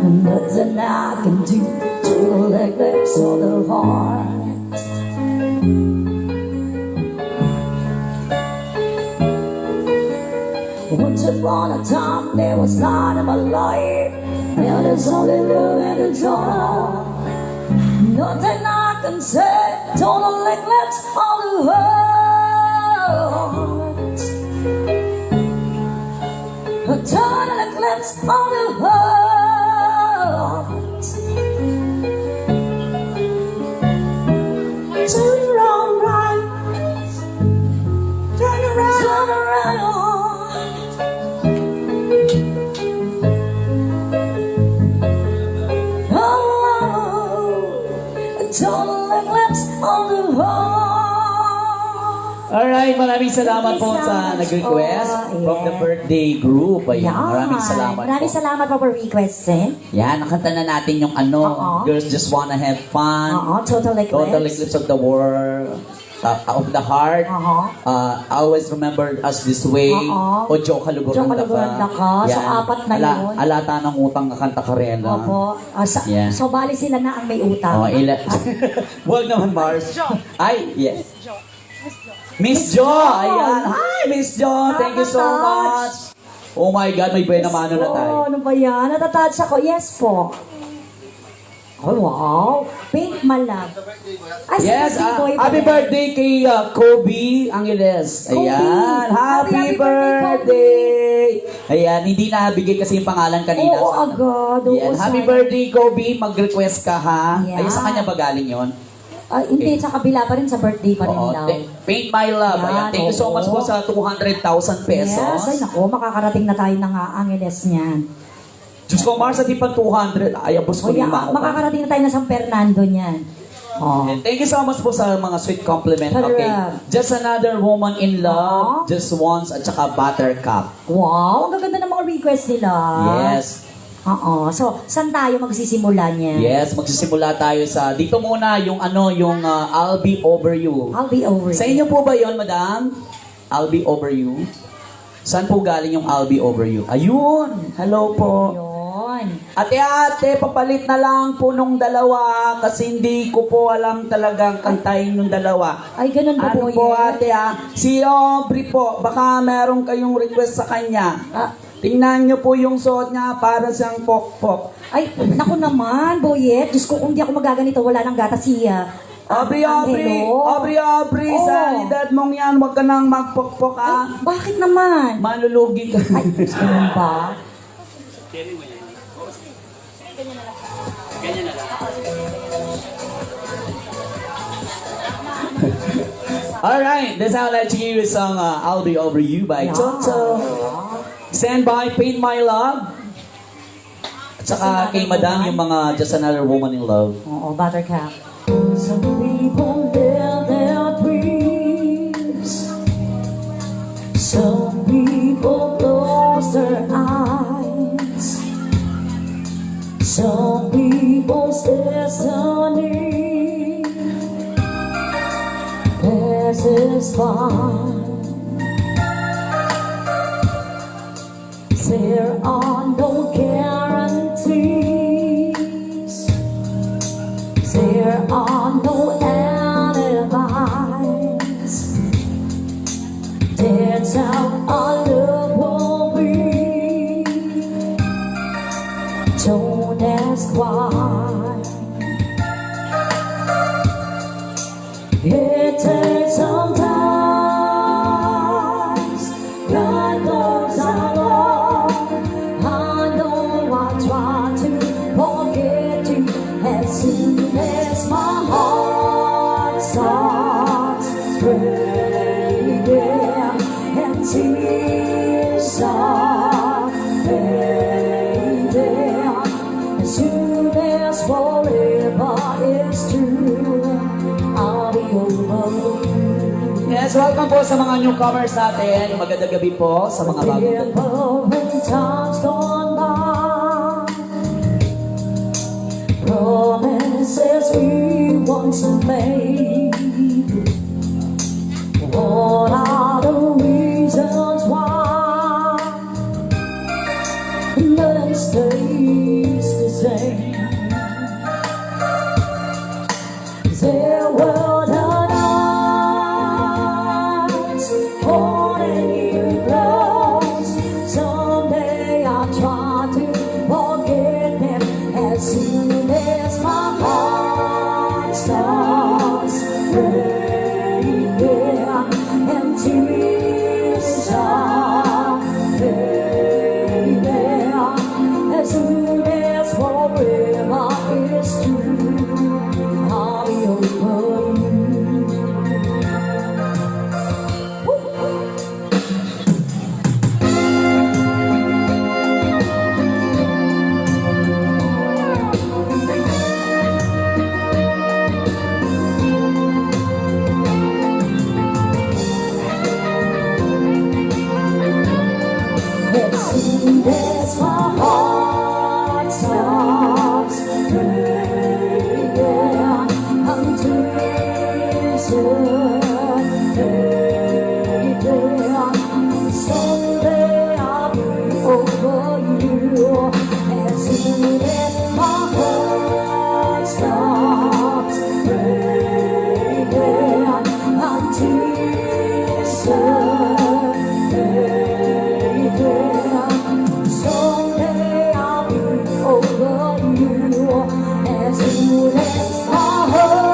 Nothing I can do to like lips or the heart. Once upon a time there was light in my life, and there's only love and the joy. Nothing I can say, total like lips on the heart. A total like lips on the heart. Turn around, right? Turn around, turn around.
Alright, maraming salamat po sa nag-request from the birthday group. Ayan, maraming salamat
Maraming
po.
salamat po for request, eh.
Yan, nakanta na natin yung ano,
Oo.
Girls Just Wanna Have Fun,
Oo, Total Eclipse.
Total Eclipse of the World, of the Heart, Always Remember Us This Way,
Oo.
o Joke Kaluguran
Joke Kaluguran Ka. So, apat na yun.
Alata ng utang na kanta karela.
Opo.
Yeah.
So, bali sila na ang may utang.
Oh, Huwag naman, Mars. Ay, yes. Miss Jo! Ayan. Hi, Miss Jo! Thank you so much. Oh my God, may buena mano na tayo.
Oh, ano ba yan? Natatouch ako. Yes po. Oh, wow. Pink Malag. Ay,
Yes,
si Boy ba
happy
yan?
birthday kay Kobe Angeles.
Kobe.
Ayan,
Happy
happy
birthday,
birthday. Ayan, hindi nabigay kasi yung pangalan kanina.
Oo, agad. Oo,
Yan, happy
sayang.
birthday, Kobe. Mag-request ka, ha?
Yeah.
Ay, sa kanya ba galing yon?
Ay, hindi, sa kabila pa rin, sa birthday pa rin
Oo.
daw.
Paint My Love. Ayan,
Yan,
thank you so
oo.
much po sa 200,000 pesos.
Yes, ay nako, makakarating na tayo ng Angeles niyan.
Diyos ko, Mars, di pa 200. Ay, abos ko
O yan,
lima.
makakarating na tayo na San Fernando niyan. Oh.
And thank you so much po sa mga sweet compliment. Okay.
Correct.
Just Another Woman in Love, Just Once, at saka Buttercup.
Wow, ang gaganda ng mga request nila.
Yes.
Oo. So, saan tayo magsisimula niyan?
Yes, magsisimula tayo sa dito muna yung I'll Be Over You.
I'll be over.
Sa inyo po ba 'yon, madam? I'll Be Over You. Saan po galing yung I'll Be Over You? Ayun. Hello po.
Yun.
Ate, papalit na lang po nung dalawa kasi hindi ko po alam talagang kantahin nung dalawa.
Ay, ganun ba
Ano
po
po
yan?
ate si Aubrey po, baka meron kayong request sa kanya.
Ah,
Tingnan niyo po yung suot niya para siyang pok-pok.
ay, naku naman, Boyet. Diyos ko, kung di ako magaganito, wala nang gata siya.
Aubrey,
Oh.
sa edad mong yan, huwag ka nang magpok-pok
Ay, bakit naman?
Malulugi ka.
Ay, ganun ba?
Alright, this I'll let you hear the song I'll Be Over You by
Yeah.
Toto. Stand by, Paint My Love. At saka kay Madam yung mga Just Another Woman in Love.
Oo, Buttercup. Some people live their dreams. Some people close their eyes. Some people's destiny passes by. There are no guarantees. There are no alibis. That's how our love will be. Don't ask why. It takes some time. God knows I know. I know I try to forget you as soon as my heart starts breaking and tears start fading. As soon as forever is true, I'll be over you.
Yes, welcome po sa mga newcomers natin. Magandang gabi po sa mga bagong
Remembering times gone by, promises we once made. What are the reasons why nothing stays the same. There were the nights holding you close. Someday I'll try to forget them as soon as my heart starts breaking and tears start fading. As soon as forever is through, I'll be over you. As soon as my heart stops breaking, I'm fading. Someday I'll be over you. As soon as my heart stops breaking, I'm someday I'll be over you. As soon as my heart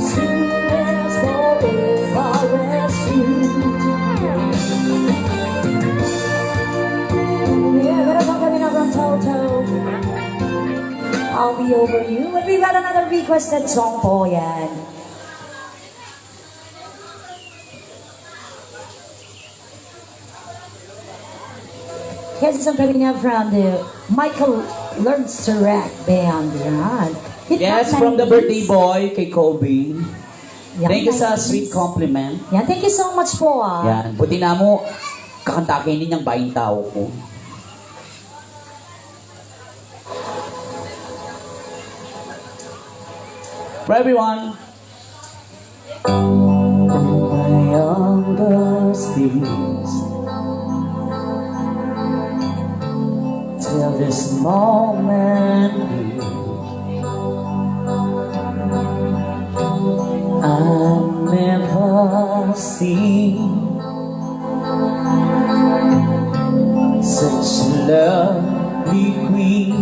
soon as forever is through. Yeah, gonna talk from Toto. I'll be over you. And we've got another requested song po yan. Here's isang kami niya from the Michael Learns to Rock Band. Yan. Hit
Yes,
up
from the
90s.
birthday boy kay Kobe.
Yan,
Thank you sa
90s.
sweet compliment.
Yan, thank you so much po ah.
Yan, buti na mo, kakantakin din yung baing tao ko. For everyone. My youngest days, till this moment here, I've never seen such a lovely queen.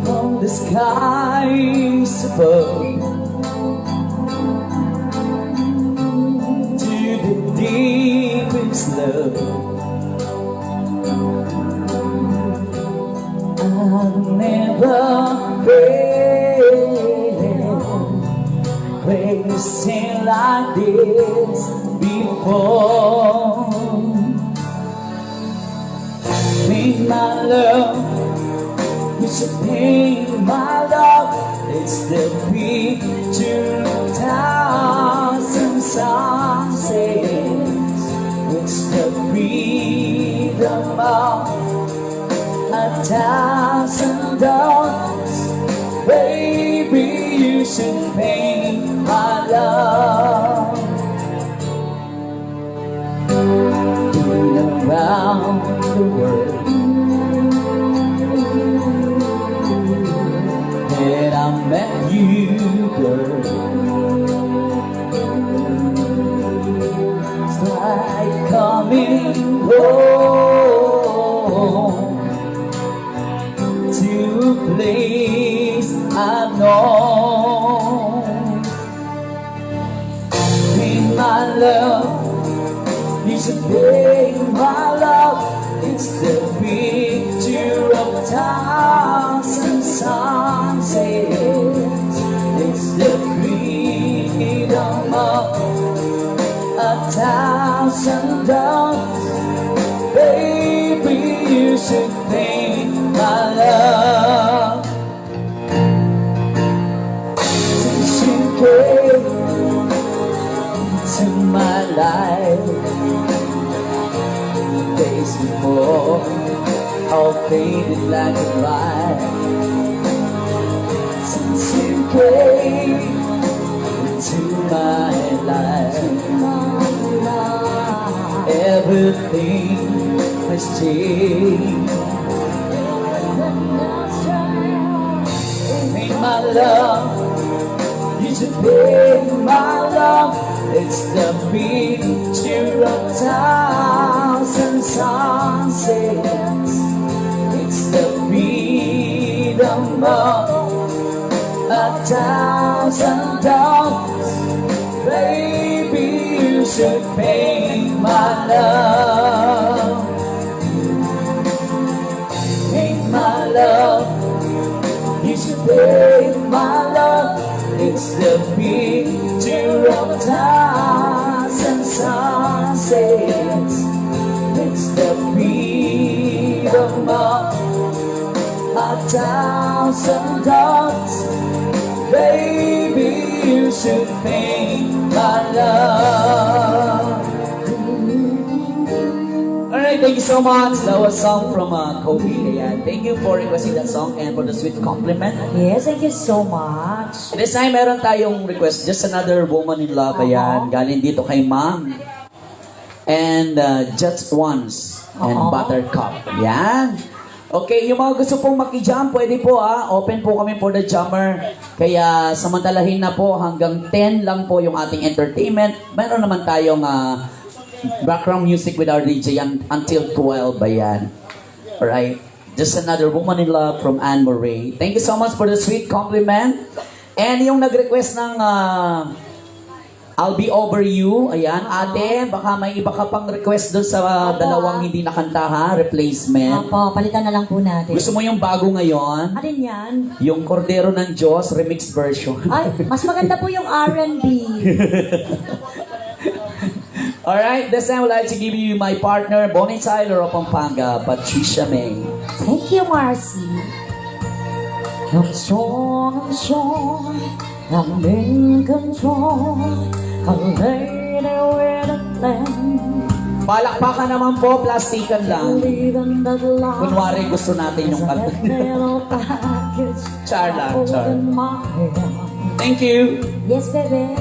From the skies above to the deepest love, I've never prayed a sin like this before. Make my love, you should paint my love. It's the picture of thousand sunsets. It's the freedom of a thousand dawns. Baby, you should paint my love. Been around the world, and I met you, girl. It's like coming home to a place I've known. Be my love, you should be my love. It's the picture of thousand sunsets. It's the freedom of a thousand dawns. Baby, you should paint my love. Since you came into my life, days before all faded like a light. everything has changed. Hey, my love, you should be my love. It's the picture of thousand sunsets. It's the freedom of a thousand dogs. Baby, you should pay my love. Pay my love. You should pay my love. It's the picture of thousand sunsets. It's the freedom of a thousand dogs. Baby, you should pay my love. Alright, thank you so much. That was a song from Kobe. Ayan. Thank you for requesting that song and for the sweet compliment.
Yes, thank you so much.
This time, meron tayong request. Just Another Woman in Love. Ayan. Galing dito kay Ma'am. And Just Once. And Buttercup. Ayan. Okay, yung mga gusto pong makijam, pwede po open po kami for the jammer. Kaya samantalahin na po hanggang 10 lang po yung ating entertainment. Meron naman tayong background music with our DJ until 12 ba yan? Alright. Just Another Woman in Love from Anne Murray. Thank you so much for the sweet compliment. And yung nag-request ng I'll Be Over You. Ayan, ate, baka may iba ka pang request doon sa dalawang hindi nakanta ha, replacement.
Opo, palitan na lang po natin.
Gusto mo yung bago ngayon?
Alin yan?
Yung Cordero ng Diyos remix version.
Ay, mas maganda po yung R&B.
Alright, this time I would like to give you my partner, Bonnie Tyler of Pampanga, Patricia May.
Thank you, Marcy. I'm sure I'm in control. A lady with a plan.
Palakpakan naman po, plastikan lang.
Leaving the light.
Kunwari gusto natin yung
That little package.
Char lang, char.
in my hand.
Thank you.
Yes, baby.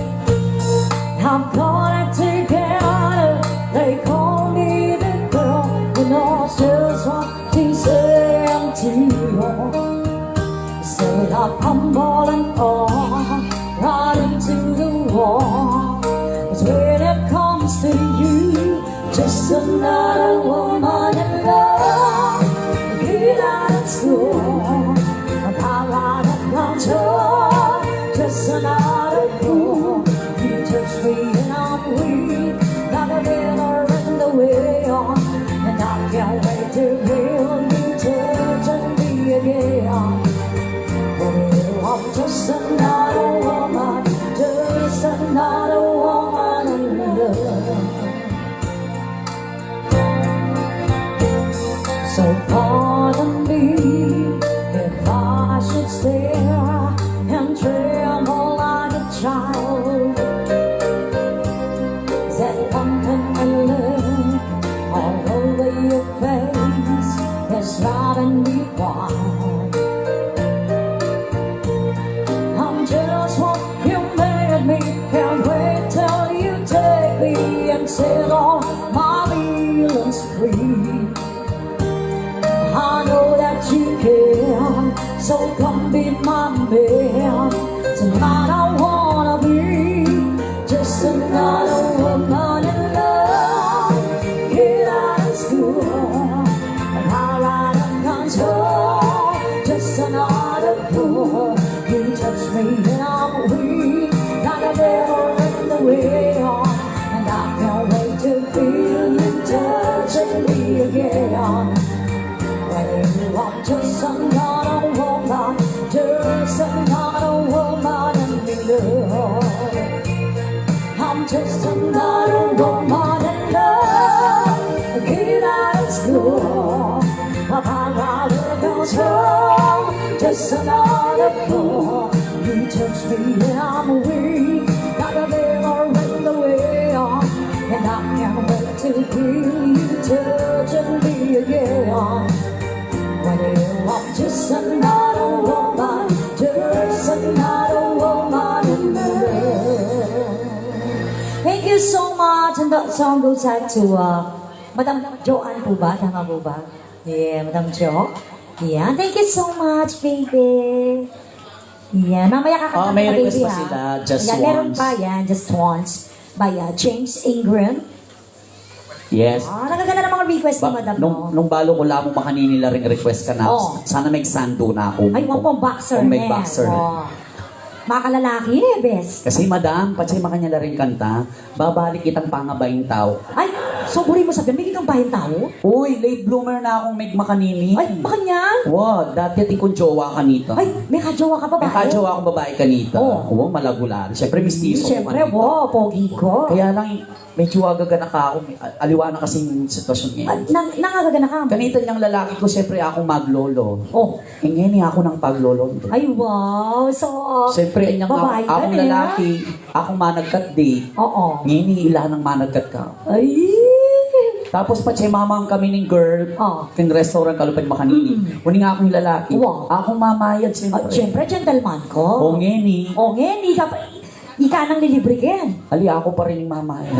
I'm gonna take care. They call me the girl who knows just what to say to you. Said I'm humbling on, right into the wall. 'Cause when it comes to you, just another woman in love. Get out of school, I'm out of control. Just another fool. You touch me and I'm weak, like a river in the wind. And I can't wait to feel you touching me again. I'm just another woman, just another woman in love. So pardon me if I should stare and tremble like a child. That something I look all over your face is driving me wild. I'm just what you made me. Can't wait till you take me and set all my feelings free. I know that you can, so come be my man. Tonight I wanna be just another woman in love. Get out of school, and I'm out of control. Just another fool. You touch me and I'm weak, like a river in the wind. And I can't wait to feel you touching me again. I'm just another woman, just another woman in love. I'm just another woman in love. Get out of school, I'm out of control. Just another fool. You touch me and I'm weak, like a river in the wind. And I can't wait to feel you touching me again. I'm just another woman, just another woman in love. Thank you so much, and that song goes out to Madam Joanne po ba? Tama po ba? Yeah, Madam Jo. Yeah, thank you so much, baby. Yeah, mamaya kakanta
May
ka,
request
baby,
pa
ha?
sila, Just
yeah, meron
Once.
pa yan, Just Once. By James Ingram.
Yes.
Nagaganda ng mga request ni Madam, no?
Nung balo ko lamang makanila ring request ka na,
Oh.
sana may sando na ako.
Ay, wag pong boxer
Kung may
na.
boxer na.
Oh. Mga kalalaki, best.
Kasi madam, patsay makanya rin kanta, babalik kitang pangabayang tao.
Ay, so buri mo sabihin, may kitang bayan tao?
Uy, late bloomer na akong may makanini.
Ay, baka niyan?
Wow, dati ating kong jowa kanita.
Ay, may kajowa ka ba ba?
May kajowa akong babae kanita.
Oh.
Oo, malagulan. Siyempre, mistiso. ko
Siyempre,
kanita.
wow, pogi ko.
Kaya lang, medyo agaganak ako. Aliwa na kasing sitwasyon niya.
Nangagaga ka.
Kanita niyang lalaki ko, siyempre akong maglolo.
Oh.
Ingeni ako ng paglolo.
Ay, wow. So,
Siyempre, inyang
babae ka
akong
na.
lalaki, akong managkat di.
Oo.
Ngini ila ng managkat ka.
Ay.
Tapos pa mamang kami ng girl,
Oh.
king restaurant kalupad makanini. Kunin nga akong lalaki.
Wow.
Akong mamayad siyempre.
Siyempre, gentleman ko.
O ngeni.
O, ngeni ka pa. Ika nang lilibre ken.
Ali ako pa rin yung mamayad.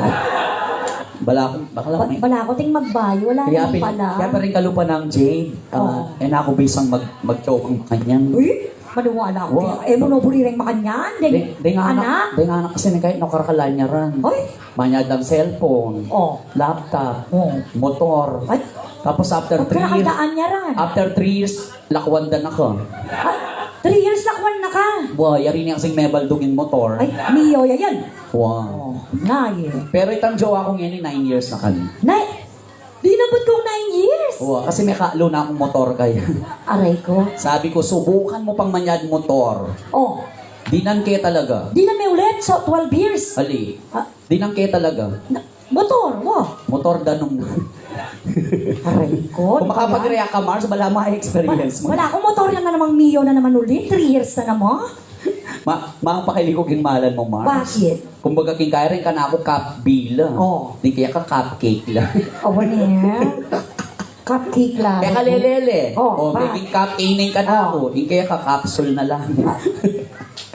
Bala ako may.
Wala ko ting magbayo. Wala
Kaya,
naman pala.
kaya pa rin kalupa ng Jade.
Oo.
Ako bisang mag-choke ang kanyan.
Uy, maniwala ko.
Wow.
Eh, monoburi rin makanyan.
Di nga anak. Di nga anak kasi na kahit nakarakalan niya ran.
Ay.
Manyad ang cellphone,
Oh.
laptop,
Oh.
motor.
Ay.
Tapos after 3 years,
Pagkakandaan niya ran.
after 3 years, lakwandan ako.
Ay, 3 years lakwan na ka.
Wow, yari niya kasing mebaldungin motor.
Ay, Mio, yan.
Wow.
Oh, nay.
Pero itang jowa ko ngayon 9 years na kan.
Nay, di nabot kong 9 years.
Wow, kasi may kalo na akong motor kaya.
Aray ko.
Sabi ko, subukan mo pang manyad motor.
Oh,
Dinan kaya talaga.
di na may ulit. So, 12 years.
Ali,
Ah,
dinan kaya talaga.
motor, wow.
Motor danong.
Aray ko.
Kung makapag-react ka, Mars, wala ma-experience mo.
Wala akong motor na naman Mio na naman ulit. 3 years na naman.
Mapakilig yung malan mo, Mars.
Bakit?
Kumbaga, king kaya rin ka na ako cup B lang.
Oh.
Di kaya ka cupcake lang.
Awa niya. Cupcake lang.
Kaya ka lelele.
Oh, ba?
Baking cup A ka na ako. Di kaya ka capsule na lang.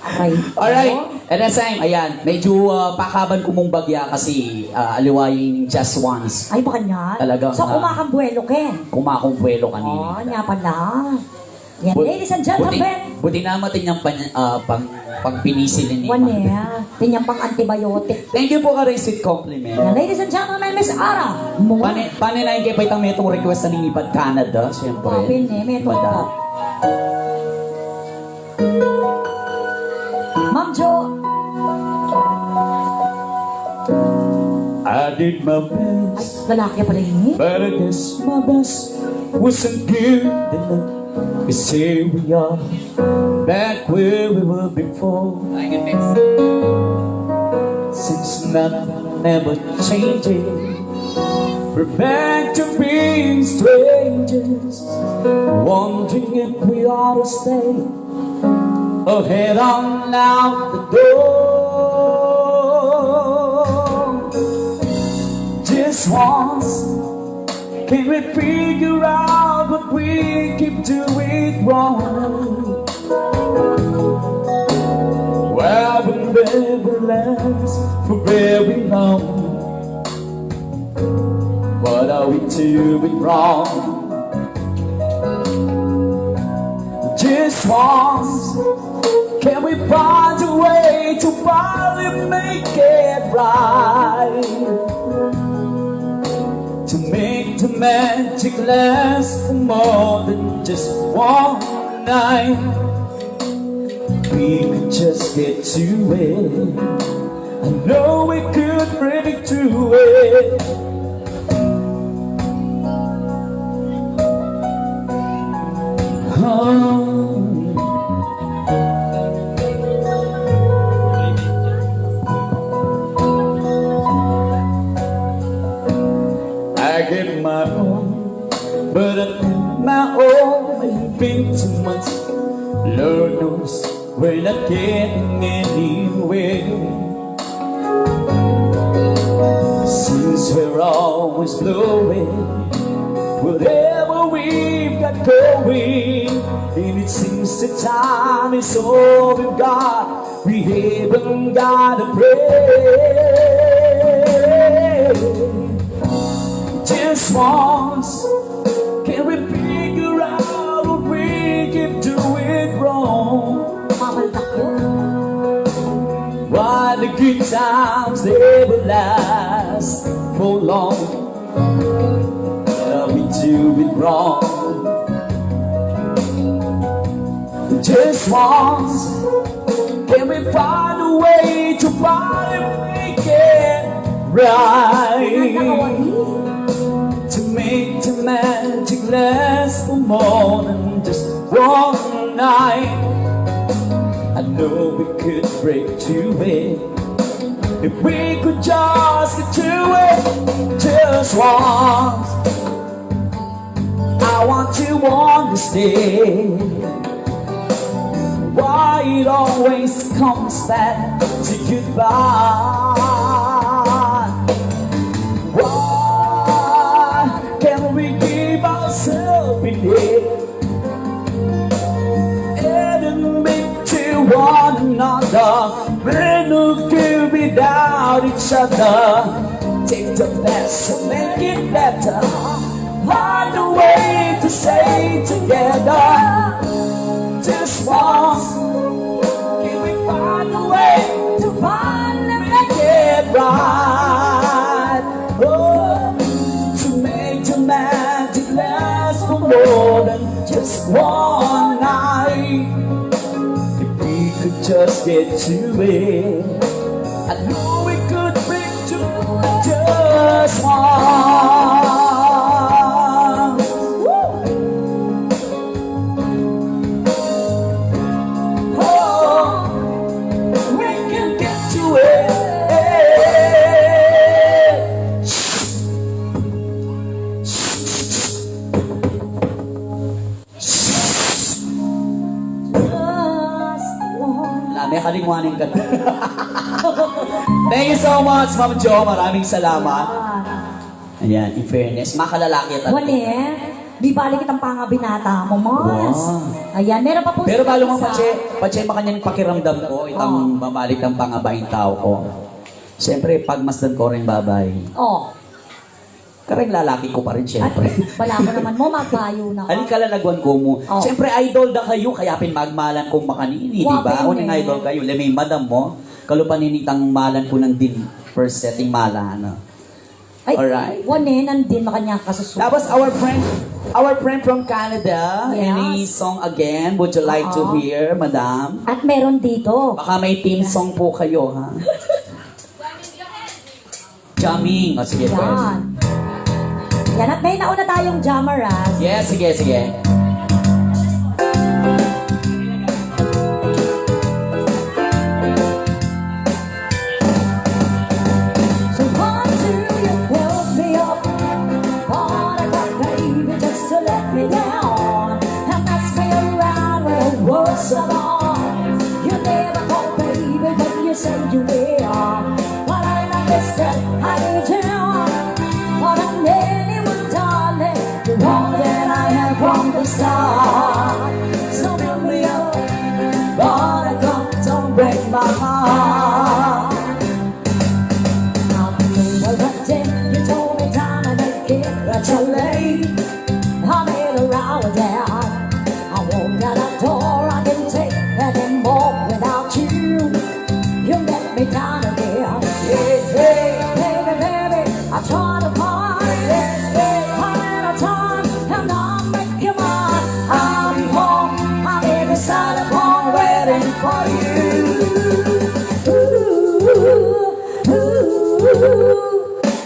Aray.
Alright. And then same, ayan. Medyo pakaban ko mong bagya kasi aliwayin just once.
Ay, baka niya.
Talagang,
So, kumakambuelo, Ken.
Kumakumpuelo kanina.
Oh, niya pala. Yan, ladies and gentlemen.
Buti natin yung pang pinisilin ni
One
Ma'am.
niya. Tinyang pang antibiotic.
Thank you po ka rin, sweet compliment.
Yan, ladies and gentlemen, Miss Ara.
Paano na yung kay Paitang Metong request na nilipad Canada, siyempre.
Oh, pin meto.
Madam.
Ma'am Jo.
I did my
Ay,
best,
lalaki pala yun.
but I guess my best wasn't good enough. Cause here we are, back where we were before. Since nothing ever changes, we're back to being strangers, wondering if we ought to stay or head on out the door. Just once, can we figure out what we keep doing wrong? Well, we'll never last for very long. What are we doing wrong? Just once, can we find a way to finally make it right? To make the magic last for more than just one night. We could just get to it. I know we could really do it. I get my own, but I think my own may be too much. Lord knows we're not getting anywhere. Since we're always blowing whatever we've got going, and it seems the time is all we've got. We haven't got to pray. Just once, can we figure out what we keep doing wrong?
Mamaldak yun.
Why the good times never last for long? Why we do it wrong? Just once, can we find a way to finally make it right? To make the magic last for more than just one night. I know we could break to it if we could just get to it just once. I want to understand why it always comes back to goodbye. Why can't we keep ourselves in it and admit to one another we're no good without each other? Take the best and make it better. Find a way to stay together. Just once, can we find a way to finally make it right? Oh, to make the magic last for more than just one night. If we could just get to it, I know we could bring to just once. May kalimuanin ka. Thank you so much, Ma'am Jo. Maraming salamat. Ayan, in fairness, makalalaki at
Wale, di balik kitang pangabinata mo, Mars.
Wow.
Ayan, meron pa po
Pero balo mo,
isa.
Pache, makanyang pakiramdam ko, itang babalik ng pangabaing tao ko. Siyempre, pagmasdan ko rin babay.
Oh,
Karang lalaki ko pa rin,
at
siyempre.
wala ko naman mo, magbayo na
Halika
ka.
lalagwan ko mo.
Oh.
Siyempre, idol na kayo, kaya pinmagmalan kong makanini, di ba?
Wapin
Ako ning
eh.
idol kayo. Lemay madam mo, kalupaninitang malan ko ng din first setting malan.
Ay,
Alright.
wane, nandin makanya kasusunod.
Tapos our friend from Canada,
Yes.
any song again, would you like to hear, madam?
At meron dito.
Baka may team song po kayo, ha? Jamming. O, sige, pwede.
Yan. Yan, at may nauna tayong jammer, ah.
Yes, sige, sige.
So why do you build me up? All I got, baby, just to let me down. And ask me around when the world's gone. You never call, baby, but you say you will. But I understand, I need you. But I'm anyone, darling. You're all that I have from the start. So build me up, but I don't break my heart. You told me time and again that you're late. I made a row with that. I won't get a door I can take anymore without you. You let me down again. Hey, hey, baby, baby, I try to find it. I'm in a time and I'll make you mine. I'll be home, I'm here beside the phone waiting for you. Ooh, ooh.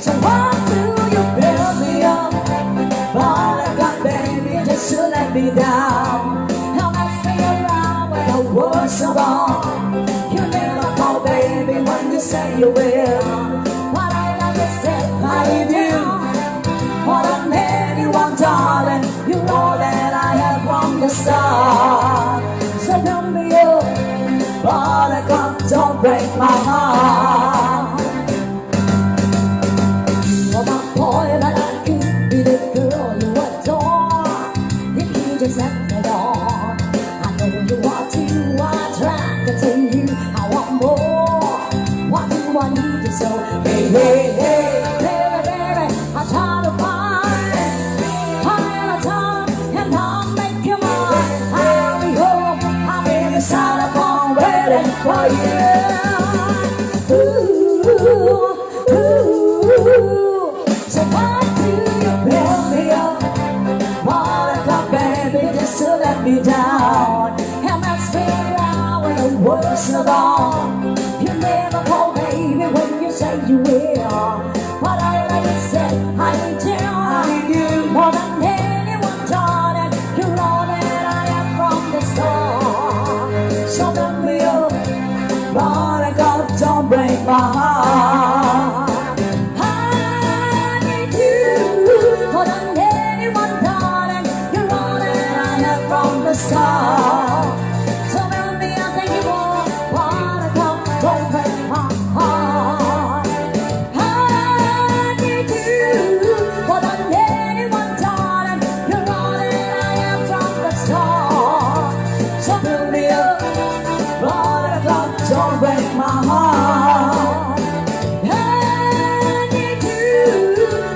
So why do you build me up? All I got, baby, just to let me down. How much me around when the world's so wrong? You never call, baby, when you say you will. What I understand, I do. What I'm anyone, darling, you know that I have from the start. So build me up, all I got, don't break my heart. You're my boy, but I could be the girl you adore. If you just let me know, I know you want to. I try to tell you I want more. What do I need to so? Hey, hey, hey, baby, baby, I try to find. for you. Ooh, ooh. So why do you pick me up? Wanna come, baby, just to let me down. And I spin around when the world's alone. You never call, baby, when you say you will. But I like you said, I need you more than anyone, darling. You're all that I am from the start. So don't be up, but I gotta don't break my heart. I need you more than anyone, darling. You're all that I am from the start. So don't be up, thank you more, but I don't break my heart. I need you more than anyone, darling. You're all that I am from the start. So build me up, but don't break my heart. I need you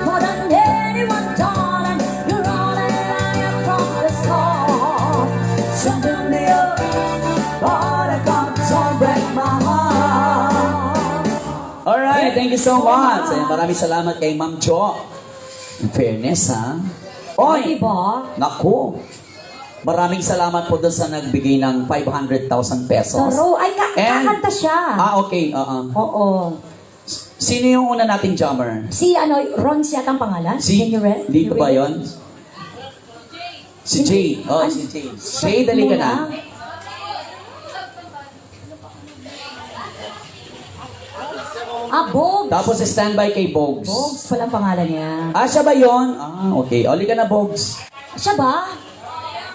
more than anyone, darling. You're all that I am from the start. So build me up, but don't break my heart.
Alright, thank you so much. Ayan, maraming salamat kay Ma'am Jo. In fairness, ha? Oy!
Diba?
Naku! Maraming salamat po doon sa nagbigay ng 500,000 pesos.
Taro, ay
And-
kakanta siya.
Okay,
Oo.
Sino yung una nating jammer?
Si Ron siya ang pangalan? Can you read?
Dito ba yun? Si Jay. Oh, si Jay. Jay, dali ka na.
Bogs.
Tapos standby kay Bogs.
Bogs pala ang pangalan niya.
Siya ba yun? Okay. Oli ka na, Bogs.
Siya ba?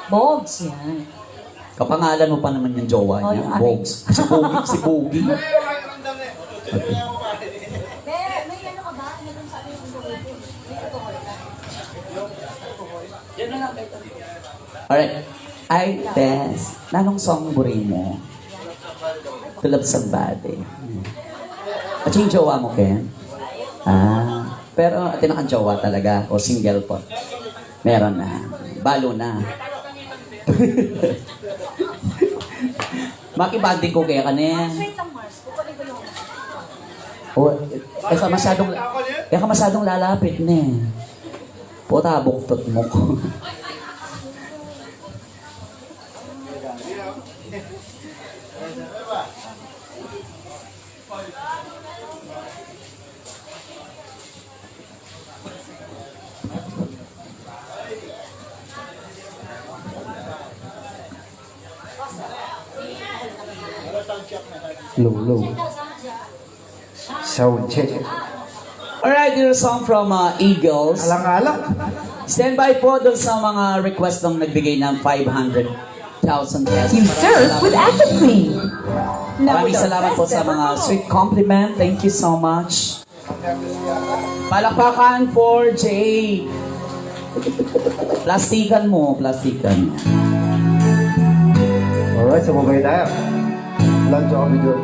Bogs, yan.
Kapangalan mo pa naman yung jowa
Oh,
niya.
yung
Bogs. Si Bogi. Si Bogi. Okay.
May ano ka ba?
Alright. Ay, Tess. Nanong song buri mo? Tulad somebody. At yung jowa mo, Ken? Pero tinakang jowa talaga. O single po. Meron na. Balo na. Makibanding ko kaya kanin. Ka masyadong lalapit na eh. Puta, buktot mo ko.
Lulu. Sound check.
Alright, here's a song from Eagles.
Alang-alang.
Stand by po dun sa mga request ng nagbigay ng 500,000 pesos.
You serve with Active Clean.
Maraming salamat po sa mga sweet compliment. Thank you so much. Palakpakan for Jay. Plastikan mo, plastikan.
Alright, sumabay tayo. Lunch ako video.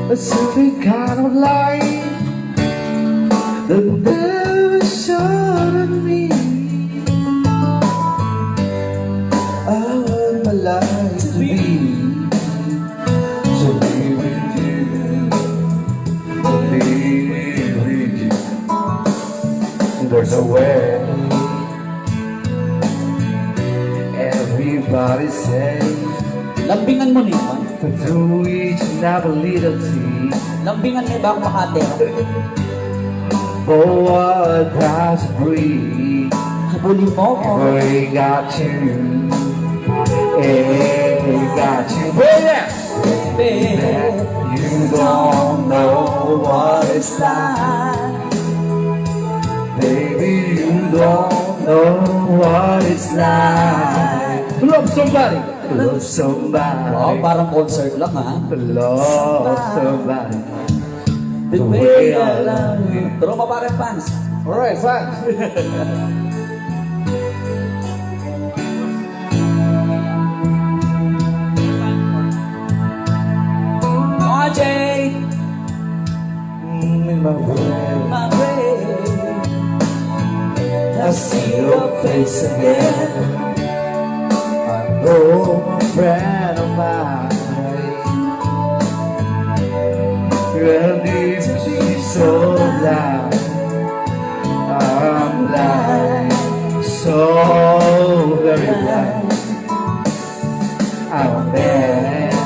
A certain kind of light that never shone on me. I want my life to be so be with you, be with you. There's a way. Everybody says
Lambingan mo naman.
through each and every little tea.
Lambingan mo ba ako Makati?
For what does it breathe?
Habulin mo ako.
We got you. Hey, we got you. Baby, you don't know what it's like. Baby, you don't know what it's like. Love somebody. Love somebody.
Wow, parang concert lang ha.
Love somebody.
The way I love you. Troma Parent fans.
Alright, fans.
Come on, Jay.
In my way.
My way.
see your face again. I know a friend of mine will need to be so blind. I'm blind, so very blind. I'm a man.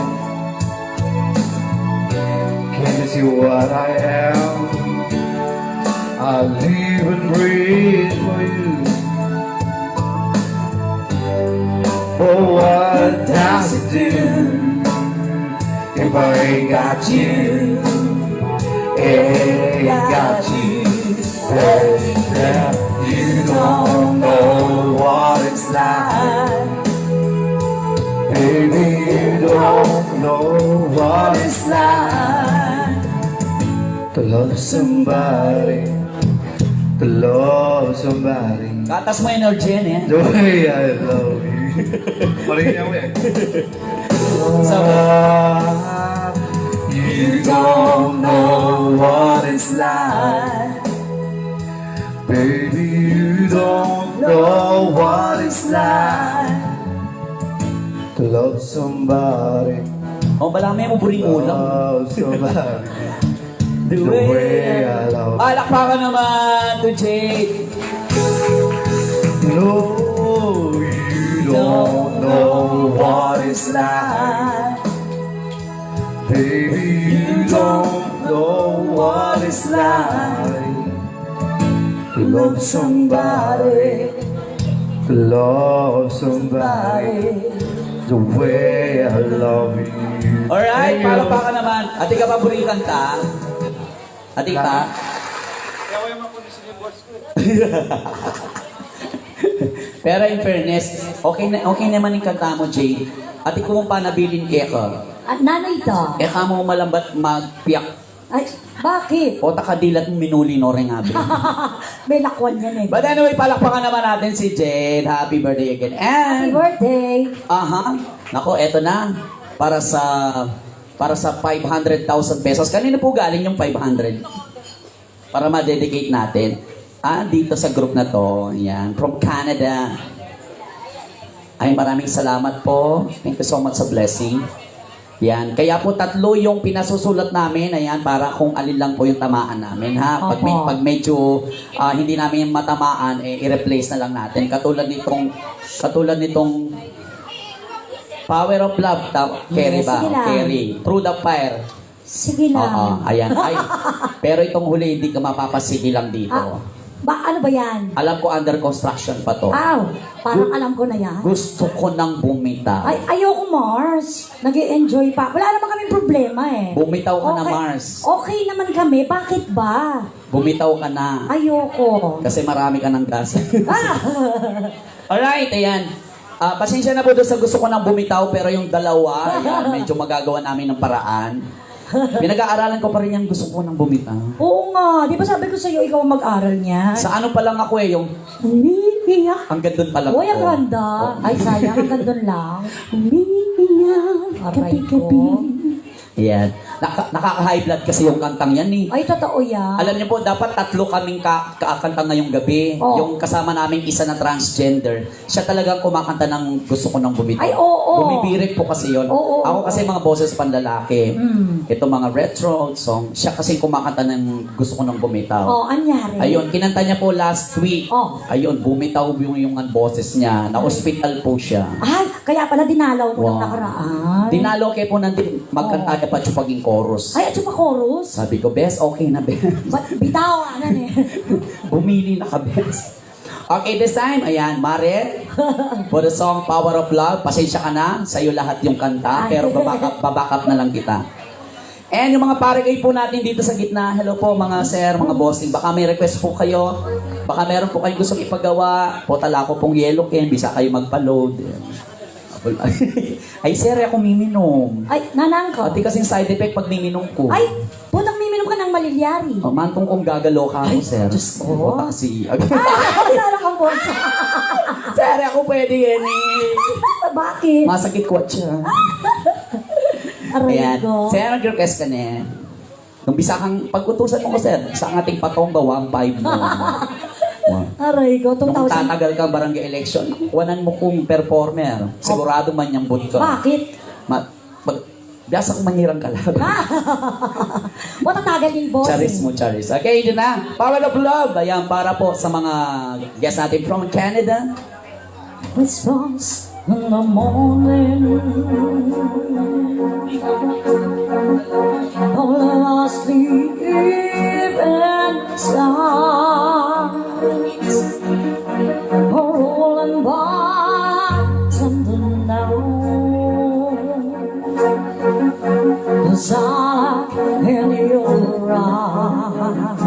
Can you see what I am? I live and breathe for you. Oh, what does it do if I ain't got you? Ain't got you, baby. You don't know what it's like. Baby, you don't know what it's like to love somebody, to love somebody
Katas mo energy yan eh.
the way I love you. Paling niya mo eh. You don't know what it's like. Baby, you don't know what it's like to love somebody,
O, balami mo buring ulam.
love somebody the way I love you.
Palakpakan naman to Jade.
No, you don't know what it's like. Baby, you don't know what it's like to love somebody, to love somebody the way I love you.
Alright, palakpakan naman. Ati ka paborito kanta? Ati ka? Pero in fairness, okay naman yung kanta mo, Jay. Ati ko mong panabilin ka.
At nanay ito.
Ka mo malambat magpiyak.
Ay, bakit?
O takadilat mo minuli no rin nga.
May lakwan yan eh.
But anyway, palakpakan naman natin si Jade. Happy birthday again.
Happy
And,
birthday.
Nako, eto na. Para sa 500,000 pesos. Kanino po galing yung 500? Para ma-dedicate natin. Dito sa group na to. Yan. From Canada. Ay, maraming salamat po. Thank you so much sa blessing. Yan. Kaya po 3 yung pinasusulat namin. Ayan, para kung alin lang po yung tamaan namin. Ha? Pag medyo hindi namin matamaan, i-replace na lang natin. Katulad nitong Power of Love. Carry ba?
Sige lang.
Carry. Through the Fire.
Sige lang.
Ayan. Ay, pero itong huli, hindi ka mapapasigi lang dito.
Ano ba yan?
Alam ko under construction pa to.
Aw, parang alam ko na yan.
Gusto ko nang bumitaw.
Ay, ayoko Mars. Nag-i-enjoy pa. Wala naman kaming problema eh.
Bumitaw ka na, Mars.
Okay naman kami. Bakit ba?
Bumitaw ka na.
Ayoko.
Kasi marami ka ng gas.
Ah!
Alright, ayan. Pasensya na po doon sa gusto ko nang bumitaw, pero yung dalawa, ayan, medyo magagawa namin ng paraan. Pinag-aaralan ko pa rin yung gusto ko nang bumitaw.
Oo nga. Di ba sabi ko sa'yo, ikaw ang mag-aral niya?
Sa ano pa lang ako yung
Umiiyak.
hanggang doon pa lang
Uy, ang
ako.
ganda. Ay, sayang. Hanggang doon lang.
Umiiyak,
Aray ko.
Ayan. Nakaka-high blood kasi yung kantang yan eh.
Ay, totoo yan.
Alam niyo po, dapat 3 kaming kakanta ngayong gabi.
Oh.
Yung kasama naming isa na transgender. Siya talagang kumakanta ng gusto ko nang bumitaw.
Ay, oo.
Bumibirik po kasi yun.
Oo,
Ako kasi mga boses panlalaki.
Mm.
Ito mga retro song. Siya kasi kumakanta ng gusto ko nang bumitaw.
Oh, anyari.
Ayun, kinanta niya po last week.
Oh.
Ayun, bumitaw yung boses niya. Na-hospital po siya.
Ay, kaya pala dinalaw mo
Wow.
ng nakaraan.
Dinalo kayo po nandun. Magkanta niya pa chupaging chorus.
Ay, at pa chorus.
Sabi ko, Bes, okay na, Bes.
Bitaw, ano eh.
Bumili na ka, Bes. Okay, this time, ayan, Mare, for the song Power of Love, pasensya ka na, sa'yo lahat yung kanta, pero babackup na lang kita. And yung mga paregay po natin dito sa gitna, hello po mga sir, mga bossing, baka may request po kayo, baka meron po kayong gustong ipagawa, potala ko pong yellow can, bisa kayo magpa-load. Ay, sir, ako miminom.
Ay, nanang ko.
Pati kasing side effect pag miminom ko.
Ay, punang miminom ka ng malilyari.
Oh, mantong kong gagalo ka ako, sir.
Diyos ko.
O, taksi.
Ay, sana kang bolsa.
Sir, ako pwede yan eh.
Bakit?
Masakit ko siya.
Aray
Ayan.
ko.
Sir, nag-request ka na. Nung bisa kang pag-utusan mo ko, sir, sa ating patong gawa ang 5 mo.
Aray ko,
Nung
2,000.
tatagal kang barangay election, wanan mo kung performer. Sigurado man yung boot ka.
Bakit?
Biasa kong manirang kalaban.
Matatagal yung boss.
Charis mo, Charis. Okay, yun na. Power of Love. Ayan, para po sa mga guests natin from Canada.
Response in the morning. All of us sleep inside. Rolling by tender now. Cause I in your eyes.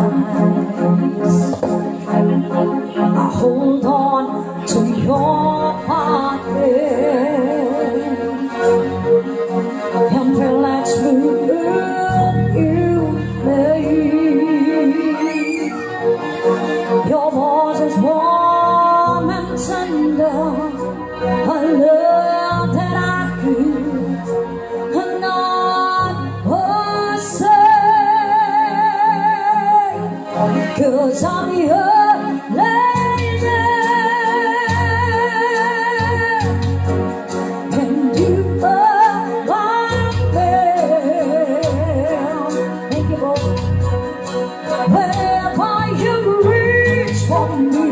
I hold on to your heart and relax with you, babe. Your voice is warm and tender, a love that I could not forsake. 'Cause I'm your lady, and you are my man. Thank you, boy. Wherever you reach for me,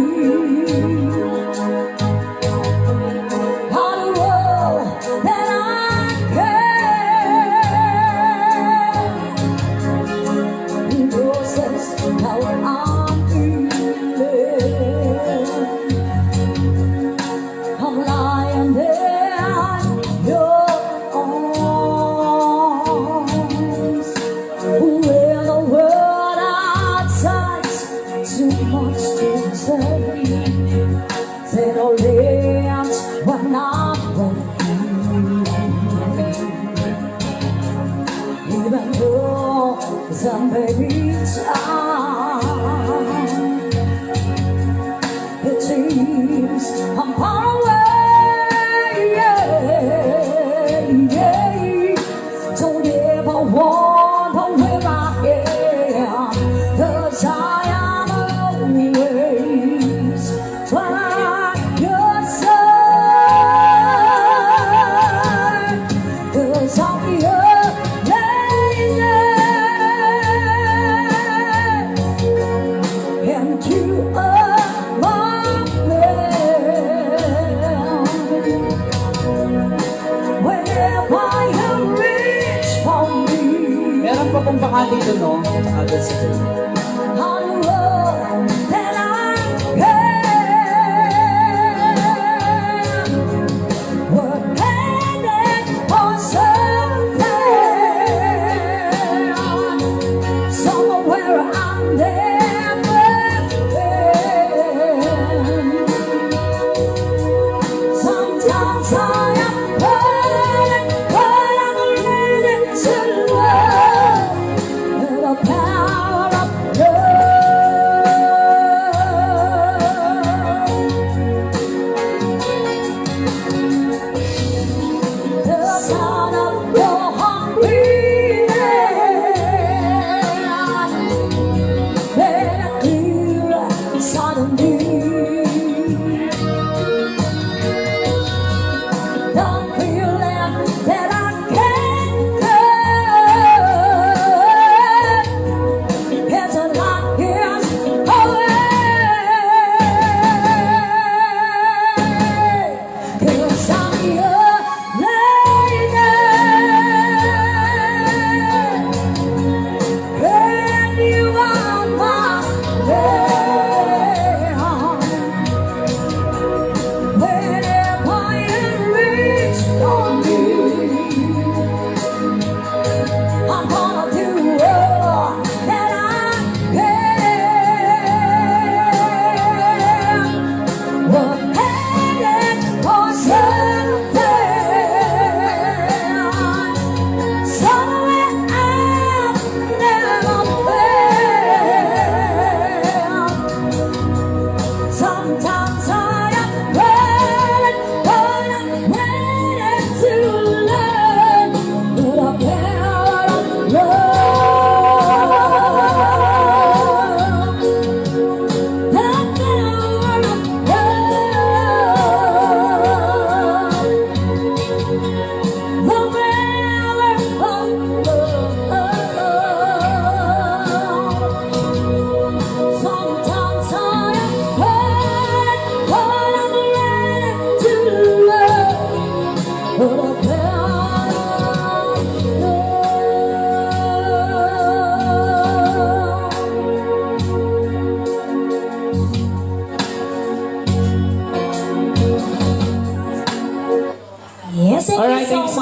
on the road that I can. Yours is how I'm feeling. I'm lying there in your arms, where the world outside's too much to say. They don't live when I'm with you, even though some baby time. It seems I'm far away, don't ever wonder where I am, 'cause I am always by your side. 'Cause I'm your lady, and you are my man. Whenever you reach for me,
Meron pa pong baka dito, no? Agad sa
on the road that I can. We're headed for something, somewhere I've never been. Sometimes I am burning, but I'm ready to love. The power of